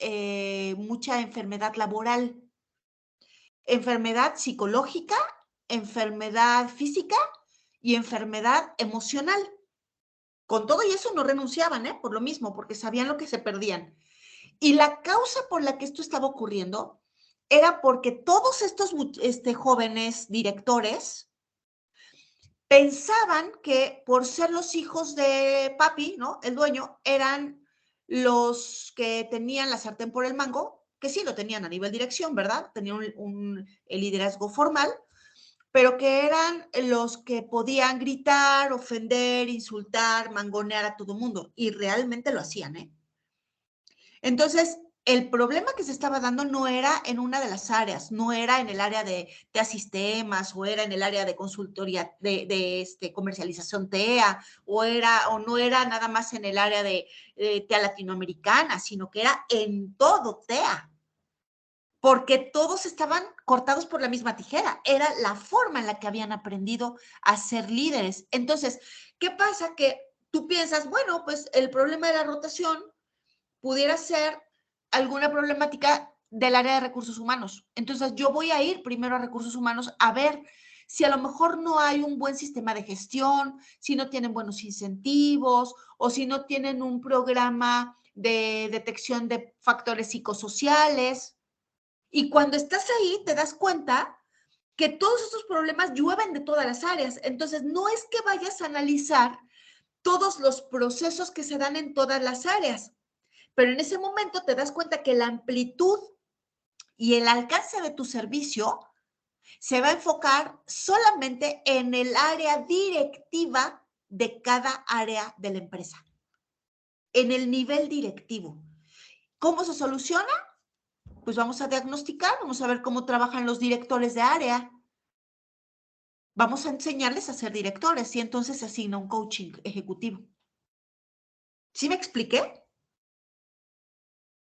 enfermedad laboral, enfermedad psicológica, enfermedad física y enfermedad emocional. Con todo y eso no renunciaban, por lo mismo, porque sabían lo que se perdían. Y la causa por la que esto estaba ocurriendo era porque todos estos jóvenes directores pensaban que por ser los hijos de papi, ¿no? El dueño, eran los que tenían la sartén por el mango, que sí lo tenían a nivel dirección, ¿verdad? Tenían el liderazgo formal, pero que eran los que podían gritar, ofender, insultar, mangonear a todo mundo. Y realmente lo hacían, ¿eh? Entonces, el problema que se estaba dando no era en una de las áreas, no era en el área de sistemas o era en el área de consultoría, de comercialización TEA o no era nada más en el área de TEA latinoamericana, sino que era en todo TEA, porque todos estaban cortados por la misma tijera. Era la forma en la que habían aprendido a ser líderes. Entonces, ¿qué pasa? Que tú piensas, bueno, pues el problema de la rotación pudiera ser alguna problemática del área de recursos humanos. Entonces, yo voy a ir primero a recursos humanos a ver si a lo mejor no hay un buen sistema de gestión, si no tienen buenos incentivos o si no tienen un programa de detección de factores psicosociales. Y cuando estás ahí, te das cuenta que todos estos problemas llueven de todas las áreas. Entonces, no es que vayas a analizar todos los procesos que se dan en todas las áreas, pero en ese momento te das cuenta que la amplitud y el alcance de tu servicio se va a enfocar solamente en el área directiva de cada área de la empresa, en el nivel directivo. ¿Cómo se soluciona? Pues vamos a diagnosticar, vamos a ver cómo trabajan los directores de área. Vamos a enseñarles a ser directores y entonces se asigna un coaching ejecutivo. ¿Sí me expliqué?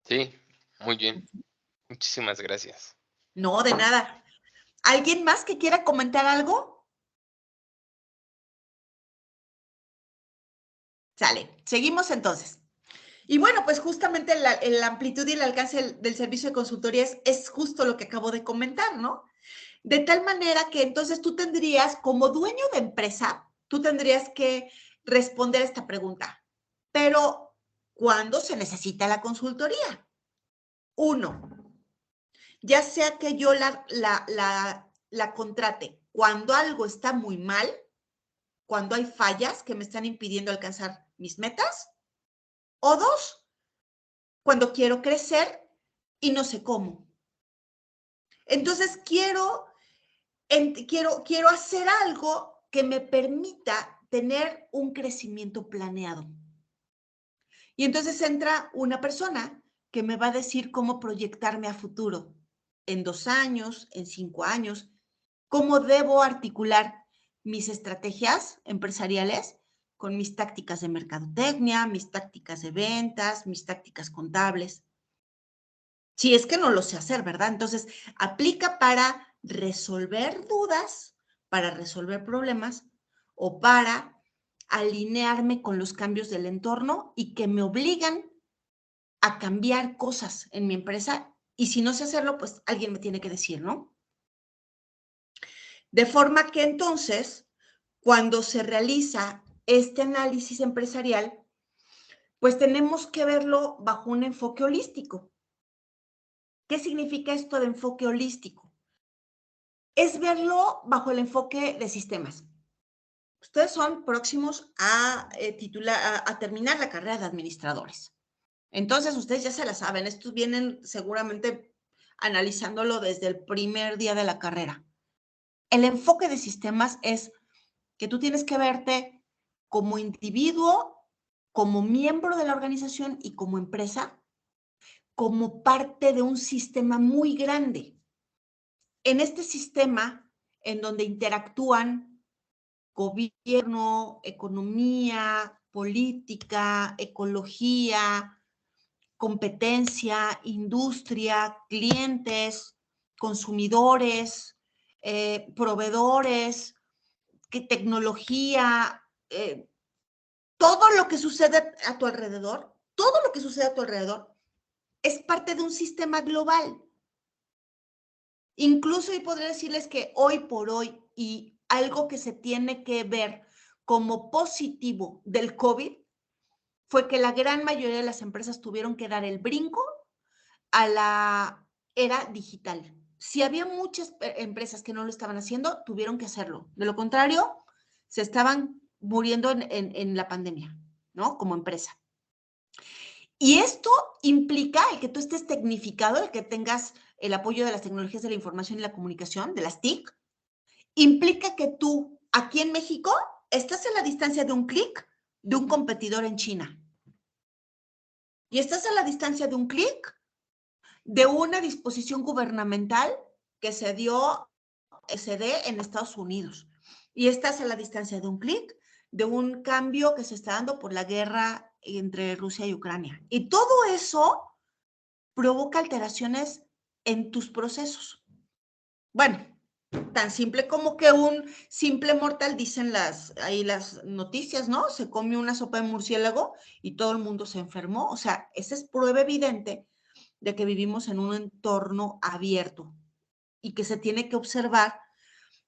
Sí, muy bien. Muchísimas gracias. No, de nada. ¿Alguien más que quiera comentar algo? Sale, seguimos entonces. Y bueno, pues justamente la amplitud y el alcance del servicio de consultoría es justo lo que acabo de comentar, ¿no? De tal manera que entonces tú tendrías, como dueño de empresa, tú tendrías que responder esta pregunta. Pero, ¿cuándo se necesita la consultoría? Uno, ya sea que yo la contrate cuando algo está muy mal, cuando hay fallas que me están impidiendo alcanzar mis metas, o dos, cuando quiero crecer y no sé cómo. Entonces quiero hacer algo que me permita tener un crecimiento planeado. Y entonces entra una persona que me va a decir cómo proyectarme a futuro, en 2 años, en 5 años, cómo debo articular mis estrategias empresariales con mis tácticas de mercadotecnia, mis tácticas de ventas, mis tácticas contables. Si es que no lo sé hacer, ¿verdad? Entonces, aplica para resolver dudas, para resolver problemas o para alinearme con los cambios del entorno y que me obligan a cambiar cosas en mi empresa. Y si no sé hacerlo, pues alguien me tiene que decir, ¿no? De forma que entonces, cuando se realiza este análisis empresarial, pues tenemos que verlo bajo un enfoque holístico. ¿Qué significa esto de enfoque holístico? Es verlo bajo el enfoque de sistemas. Ustedes son próximos a terminar la carrera de administradores. Entonces, ustedes ya se la saben. Estos vienen seguramente analizándolo desde el primer día de la carrera. El enfoque de sistemas es que tú tienes que verte como individuo, como miembro de la organización y como empresa, como parte de un sistema muy grande. En este sistema, en donde interactúan gobierno, economía, política, ecología, competencia, industria, clientes, consumidores, proveedores, tecnología, todo lo que sucede a tu alrededor, todo lo que sucede a tu alrededor es parte de un sistema global. Incluso y podría decirles que hoy por hoy y algo que se tiene que ver como positivo del COVID fue que la gran mayoría de las empresas tuvieron que dar el brinco a la era digital. Si había muchas empresas que no lo estaban haciendo, tuvieron que hacerlo. De lo contrario, se estaban muriendo en la pandemia, ¿no? Como empresa. Y esto implica el que tú estés tecnificado, el que tengas el apoyo de las tecnologías de la información y la comunicación, de las TIC, implica que tú, aquí en México, estás a la distancia de un clic de un competidor en China. Y estás a la distancia de un clic de una disposición gubernamental que se dio en Estados Unidos. Y estás a la distancia de un clic de un cambio que se está dando por la guerra entre Rusia y Ucrania. Y todo eso provoca alteraciones en tus procesos. Bueno, tan simple como que un simple mortal, dicen ahí las noticias, ¿no? Se come una sopa de murciélago y todo el mundo se enfermó. O sea, esa es prueba evidente de que vivimos en un entorno abierto y que se tiene que observar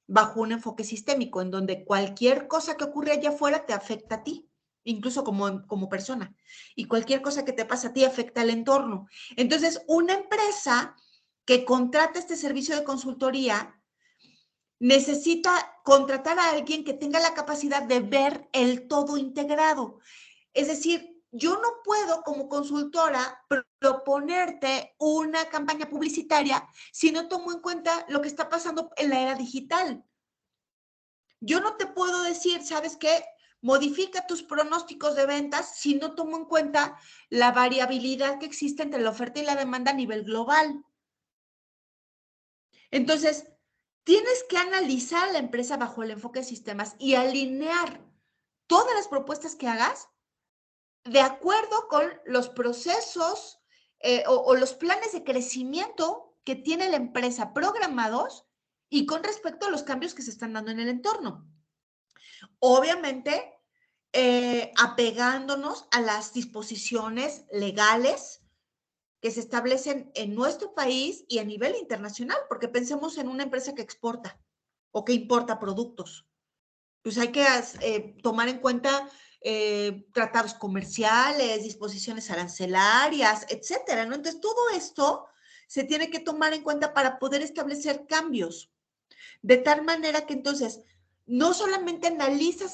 bajo un enfoque sistémico, en donde cualquier cosa que ocurre allá afuera te afecta a ti, incluso como persona. Y cualquier cosa que te pasa a ti afecta al entorno. Entonces, una empresa que contrata este servicio de consultoría necesita contratar a alguien que tenga la capacidad de ver el todo integrado. Es decir, yo no puedo como consultora proponerte una campaña publicitaria si no tomo en cuenta lo que está pasando en la era digital. Yo no te puedo decir, ¿sabes qué? Modifica tus pronósticos de ventas si no tomo en cuenta la variabilidad que existe entre la oferta y la demanda a nivel global. Entonces, tienes que analizar a la empresa bajo el enfoque de sistemas y alinear todas las propuestas que hagas de acuerdo con los procesos o los planes de crecimiento que tiene la empresa programados y con respecto a los cambios que se están dando en el entorno. Obviamente, apegándonos a las disposiciones legales que se establecen en nuestro país y a nivel internacional, porque pensemos en una empresa que exporta o que importa productos. Pues hay que tomar en cuenta tratados comerciales, disposiciones arancelarias, etcétera, ¿no? Entonces, todo esto se tiene que tomar en cuenta para poder establecer cambios, de tal manera que entonces no solamente analizas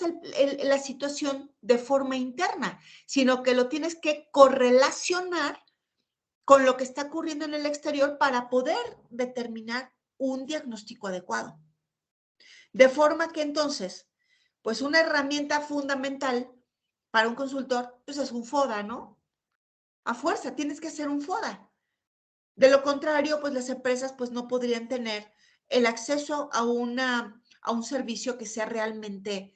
la situación de forma interna, sino que lo tienes que correlacionar con lo que está ocurriendo en el exterior para poder determinar un diagnóstico adecuado. De forma que entonces, pues una herramienta fundamental para un consultor, pues es un FODA, ¿no? A fuerza, tienes que hacer un FODA. De lo contrario, pues las empresas pues no podrían tener el acceso a un servicio que sea realmente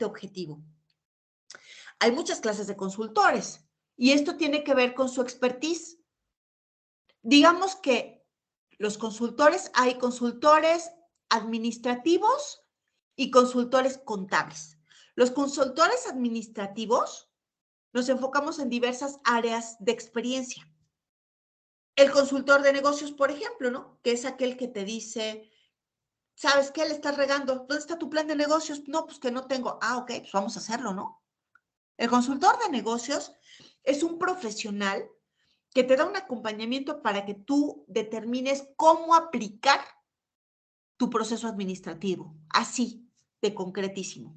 objetivo. Hay muchas clases de consultores y esto tiene que ver con su expertise. Digamos que hay consultores administrativos y consultores contables. Los consultores administrativos nos enfocamos en diversas áreas de experiencia. El consultor de negocios, por ejemplo, ¿no? Que es aquel que te dice, ¿sabes qué? Le estás regando. ¿Dónde está tu plan de negocios? No, pues que no tengo. Ah, ok, pues vamos a hacerlo, ¿no? El consultor de negocios es un profesional que te da un acompañamiento para que tú determines cómo aplicar tu proceso administrativo, así de concretísimo.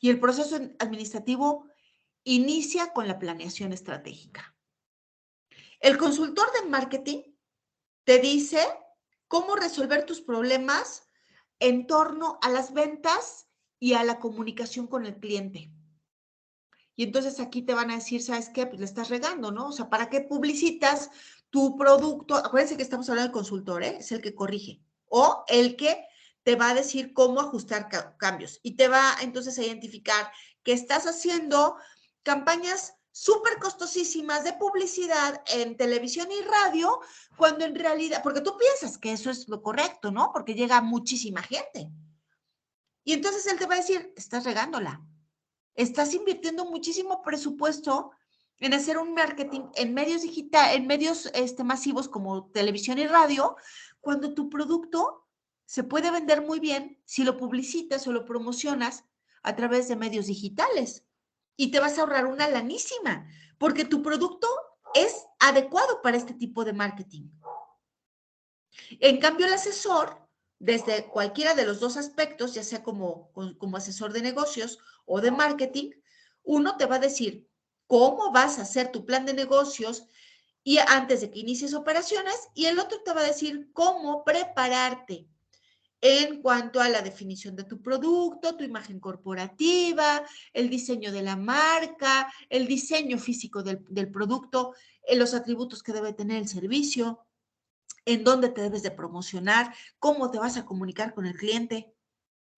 Y el proceso administrativo inicia con la planeación estratégica. El consultor de marketing te dice cómo resolver tus problemas en torno a las ventas y a la comunicación con el cliente. Y entonces aquí te van a decir, ¿sabes qué? Pues le estás regando, ¿no? O sea, ¿para qué publicitas tu producto? Acuérdense que estamos hablando del consultor, ¿eh? Es el que corrige. O el que te va a decir cómo ajustar cambios. Y te va entonces a identificar que estás haciendo campañas súper costosísimas de publicidad en televisión y radio, cuando en realidad, porque tú piensas que eso es lo correcto, ¿no? Porque llega muchísima gente. Y entonces él te va a decir, estás regándola. Estás invirtiendo muchísimo presupuesto en hacer un marketing en medios digitales, en medios masivos como televisión y radio, cuando tu producto se puede vender muy bien si lo publicitas o lo promocionas a través de medios digitales. Y te vas a ahorrar una lanísima, porque tu producto es adecuado para este tipo de marketing. En cambio, el asesor desde cualquiera de los dos aspectos, ya sea como asesor de negocios o de marketing, uno te va a decir cómo vas a hacer tu plan de negocios y antes de que inicies operaciones, y el otro te va a decir cómo prepararte en cuanto a la definición de tu producto, tu imagen corporativa, el diseño de la marca, el diseño físico del producto, los atributos que debe tener el servicio, en dónde te debes de promocionar, cómo te vas a comunicar con el cliente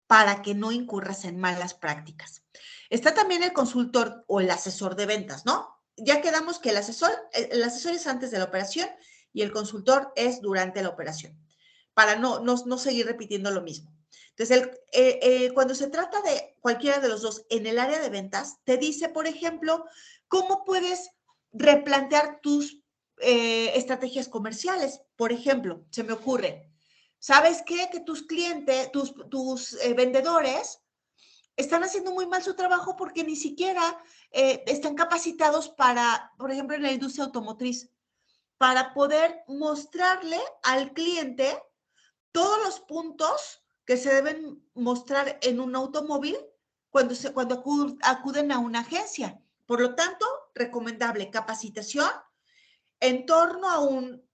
para que no incurras en malas prácticas. Está también el consultor o el asesor de ventas, ¿no? Ya quedamos que el asesor es antes de la operación y el consultor es durante la operación, para no seguir repitiendo lo mismo. Entonces, cuando se trata de cualquiera de los dos en el área de ventas, te dice, por ejemplo, cómo puedes replantear tus estrategias comerciales. Por ejemplo, se me ocurre, ¿sabes qué? Que tus clientes, tus vendedores están haciendo muy mal su trabajo porque ni siquiera están capacitados para, por ejemplo, en la industria automotriz, para poder mostrarle al cliente todos los puntos que se deben mostrar en un automóvil cuando acuden a una agencia. Por lo tanto, recomendable capacitación en torno a un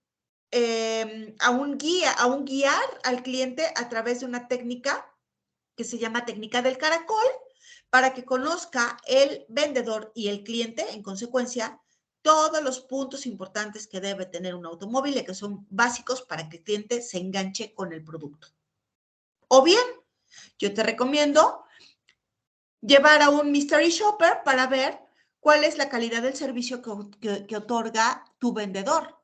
guiar al cliente a través de una técnica que se llama técnica del caracol, para que conozca el vendedor y el cliente, en consecuencia, todos los puntos importantes que debe tener un automóvil y que son básicos para que el cliente se enganche con el producto. O bien, yo te recomiendo llevar a un mystery shopper para ver cuál es la calidad del servicio que otorga tu vendedor.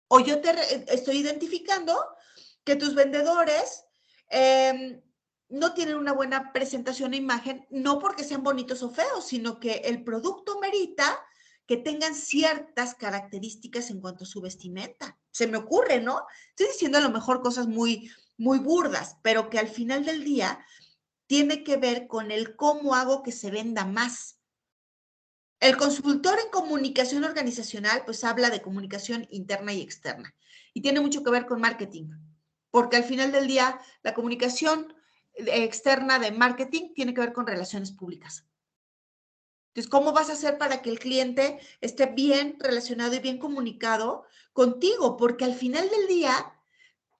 O yo te estoy identificando que tus vendedores no tienen una buena presentación e imagen, no porque sean bonitos o feos, sino que el producto merita que tengan ciertas características en cuanto a su vestimenta. Se me ocurre, ¿no? Estoy diciendo a lo mejor cosas muy, muy burdas, pero que al final del día tiene que ver con el cómo hago que se venda más. El consultor en comunicación organizacional, pues habla de comunicación interna y externa y tiene mucho que ver con marketing, porque al final del día la comunicación externa de marketing tiene que ver con relaciones públicas. Entonces, ¿cómo vas a hacer para que el cliente esté bien relacionado y bien comunicado contigo? Porque al final del día,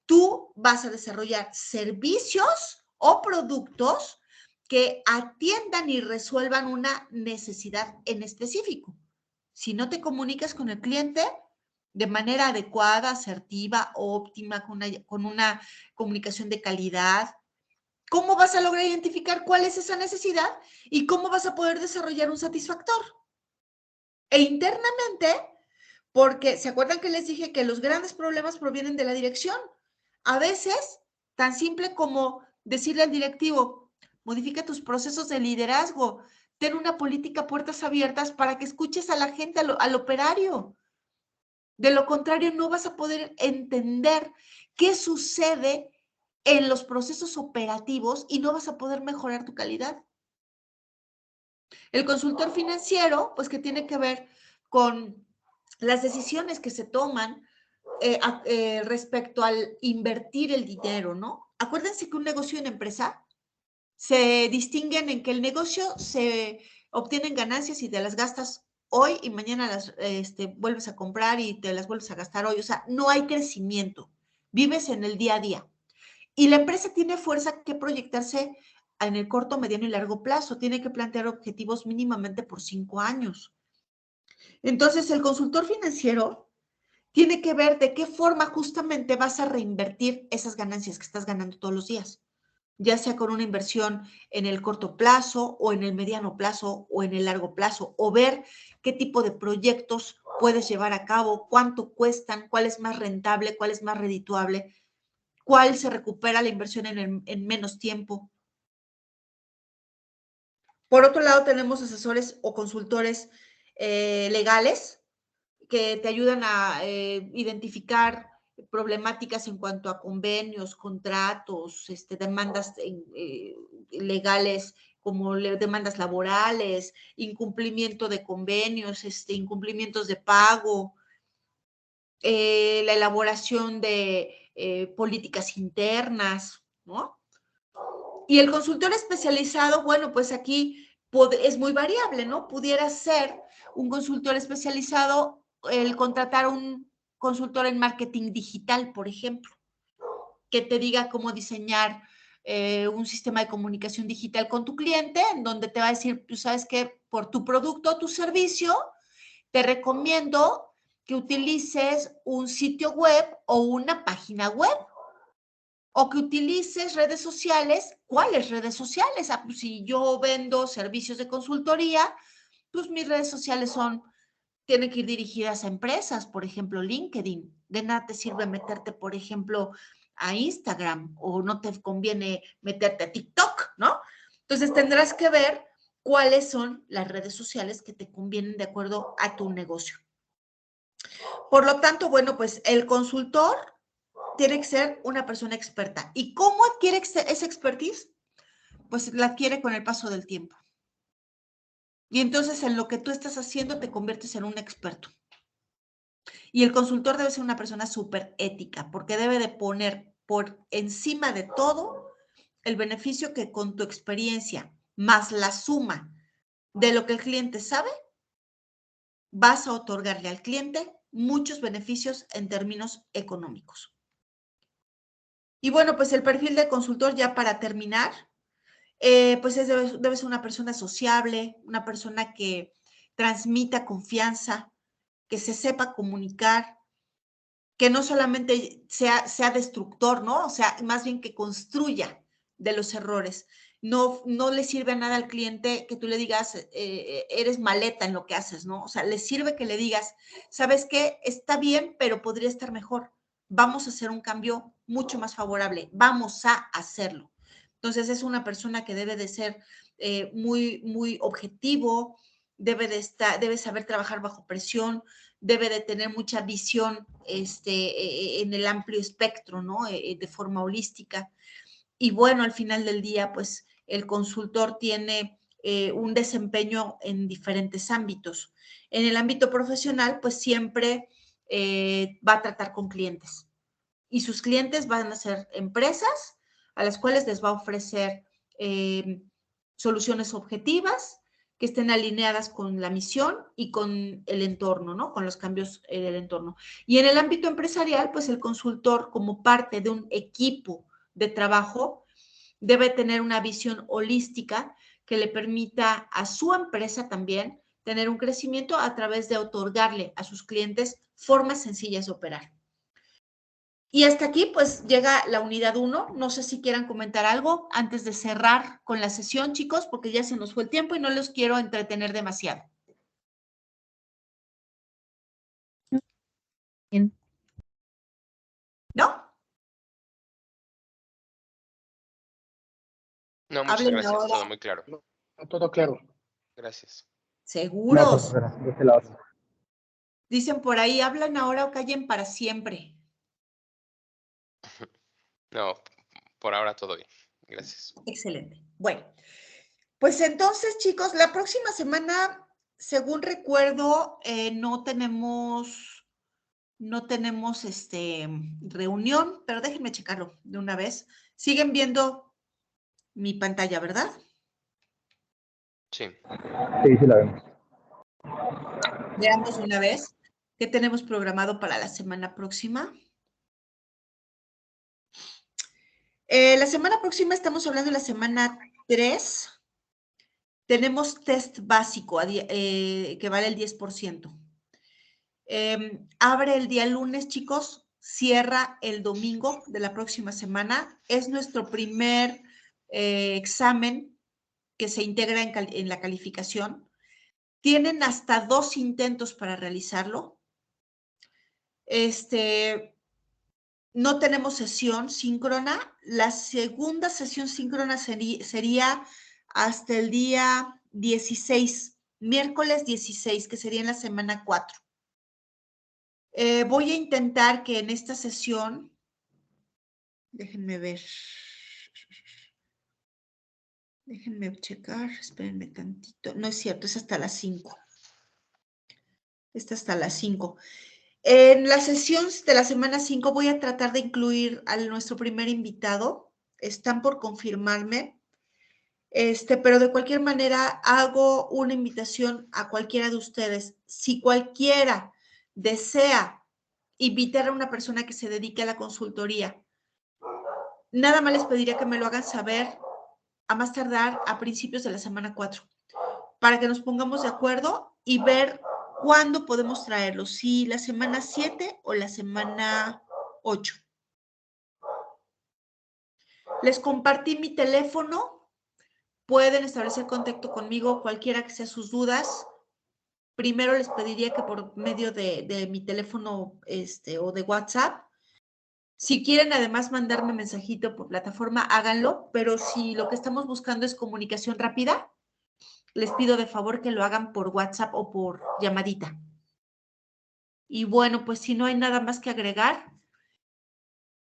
tú vas a desarrollar servicios o productos que atiendan y resuelvan una necesidad en específico. Si no te comunicas con el cliente de manera adecuada, asertiva, óptima, con una comunicación de calidad, ¿cómo vas a lograr identificar cuál es esa necesidad y cómo vas a poder desarrollar un satisfactor? E internamente, porque ¿se acuerdan que les dije que los grandes problemas provienen de la dirección? A veces, tan simple como decirle al directivo, modifica tus procesos de liderazgo, ten una política puertas abiertas para que escuches a la gente, al operario. De lo contrario, no vas a poder entender qué sucede en los procesos operativos y no vas a poder mejorar tu calidad. El consultor financiero, pues que tiene que ver con las decisiones que se toman respecto al invertir el dinero, ¿no? Acuérdense que un negocio y una empresa se distinguen en que el negocio se obtienen ganancias y te las gastas hoy y mañana las vuelves a comprar y te las vuelves a gastar hoy. O sea, no hay crecimiento. Vives en el día a día. Y la empresa tiene fuerza que proyectarse en el corto, mediano y largo plazo. Tiene que plantear objetivos mínimamente por 5 años. Entonces, el consultor financiero tiene que ver de qué forma justamente vas a reinvertir esas ganancias que estás ganando todos los días, ya sea con una inversión en el corto plazo o en el mediano plazo o en el largo plazo, o ver qué tipo de proyectos puedes llevar a cabo, cuánto cuestan, cuál es más rentable, cuál es más redituable, cuál se recupera la inversión en menos tiempo. Por otro lado, tenemos asesores o consultores legales que te ayudan a identificar problemáticas en cuanto a convenios, contratos, demandas legales como demandas laborales, incumplimiento de convenios, incumplimientos de pago, la elaboración de políticas internas, ¿no? Y el consultor especializado, bueno, pues aquí es muy variable, ¿no? Pudiera ser un consultor especializado el contratar un consultor en marketing digital, por ejemplo, que te diga cómo diseñar un sistema de comunicación digital con tu cliente, en donde te va a decir, tú sabes que por tu producto o tu servicio, te recomiendo que utilices un sitio web o una página web, o que utilices redes sociales. ¿Cuáles redes sociales? Ah, pues si yo vendo servicios de consultoría, pues mis redes sociales tienen que ir dirigidas a empresas, por ejemplo, LinkedIn. De nada te sirve meterte, por ejemplo, a Instagram, o no te conviene meterte a TikTok, ¿no? Entonces tendrás que ver cuáles son las redes sociales que te convienen de acuerdo a tu negocio. Por lo tanto, bueno, pues el consultor tiene que ser una persona experta. ¿Y cómo adquiere esa expertise? Pues la adquiere con el paso del tiempo. Y entonces en lo que tú estás haciendo te conviertes en un experto. Y el consultor debe ser una persona súper ética, porque debe de poner por encima de todo el beneficio que con tu experiencia más la suma de lo que el cliente sabe, vas a otorgarle al cliente muchos beneficios en términos económicos. Y bueno, pues el perfil de consultor, ya para terminar, pues debe ser una persona sociable, una persona que transmita confianza, que se sepa comunicar, que no solamente sea destructor, ¿no? O sea, más bien que construya de los errores. No le sirve a nada al cliente que tú le digas, eres maleta en lo que haces, ¿no? O sea, le sirve que le digas, ¿sabes qué? Está bien, pero podría estar mejor. Vamos a hacer un cambio mucho más favorable. Vamos a hacerlo. Entonces, es una persona que debe de ser muy, muy objetivo, debe saber trabajar bajo presión, debe de tener mucha visión en el amplio espectro, ¿no? De forma holística. Y bueno, al final del día, pues el consultor tiene un desempeño en diferentes ámbitos. En el ámbito profesional, pues siempre va a tratar con clientes. Y sus clientes van a ser empresas a las cuales les va a ofrecer soluciones objetivas que estén alineadas con la misión y con el entorno, ¿no? Con los cambios del entorno. Y en el ámbito empresarial, pues el consultor, como parte de un equipo de trabajo, debe tener una visión holística que le permita a su empresa también tener un crecimiento a través de otorgarle a sus clientes formas sencillas de operar. Y hasta aquí, pues, llega la unidad 1. No sé si quieran comentar algo antes de cerrar con la sesión, chicos, porque ya se nos fue el tiempo y no los quiero entretener demasiado. Bien. ¿No? No, muchas Hablen gracias, ahora. todo muy claro. No, todo claro. Gracias. No, Seguros. profesora, de este lado. Dicen por ahí, hablan ahora o callen para siempre. No, por ahora todo bien. Gracias. Excelente. Bueno, pues entonces, chicos, la próxima semana, según recuerdo, no tenemos reunión, pero déjenme checarlo de una vez. Siguen viendo mi pantalla, ¿verdad? Sí. Sí, sí la vemos. Veamos de una vez qué tenemos programado para la semana próxima. La semana próxima estamos hablando de la semana 3. Tenemos test básico que vale el 10%. Abre el día lunes, chicos, cierra el domingo de la próxima semana. Es nuestro primer examen que se integra en la calificación. Tienen hasta 2 intentos para realizarlo. No tenemos sesión síncrona. La segunda sesión síncrona sería hasta el día 16, miércoles 16, que sería en la semana 4. Voy a intentar que en esta sesión, déjenme ver, déjenme checar, espérenme tantito. No es cierto, es hasta las 5. Esta hasta las 5. En la sesión de la semana 5 voy a tratar de incluir a nuestro primer invitado. Están por confirmarme. Pero de cualquier manera hago una invitación a cualquiera de ustedes. Si cualquiera desea invitar a una persona que se dedique a la consultoría, nada más les pediría que me lo hagan saber a más tardar a principios de la semana 4, para que nos pongamos de acuerdo y ver cuándo podemos traerlo, si la semana 7 o la semana 8. Les compartí mi teléfono, pueden establecer contacto conmigo, cualquiera que sean sus dudas. Primero les pediría que por medio de mi teléfono o de WhatsApp, si quieren además mandarme mensajito por plataforma, háganlo, pero si lo que estamos buscando es comunicación rápida, les pido de favor que lo hagan por WhatsApp o por llamadita. Y bueno, pues si no hay nada más que agregar,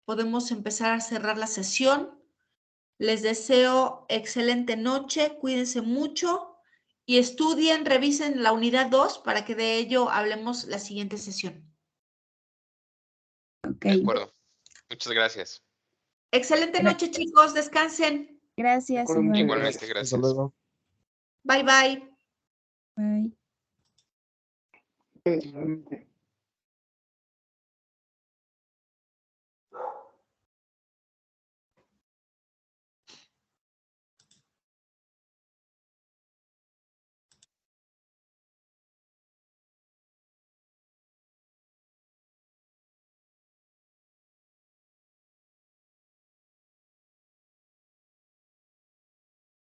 podemos empezar a cerrar la sesión. Les deseo excelente noche, cuídense mucho y estudien, revisen la unidad 2 para que de ello hablemos la siguiente sesión. Ok. De acuerdo. Muchas gracias. Excelente noche, chicos. Descansen. Gracias, acuerdo, igual. Igualmente, Hasta gracias. luego. Bye, bye. Bye. Bye.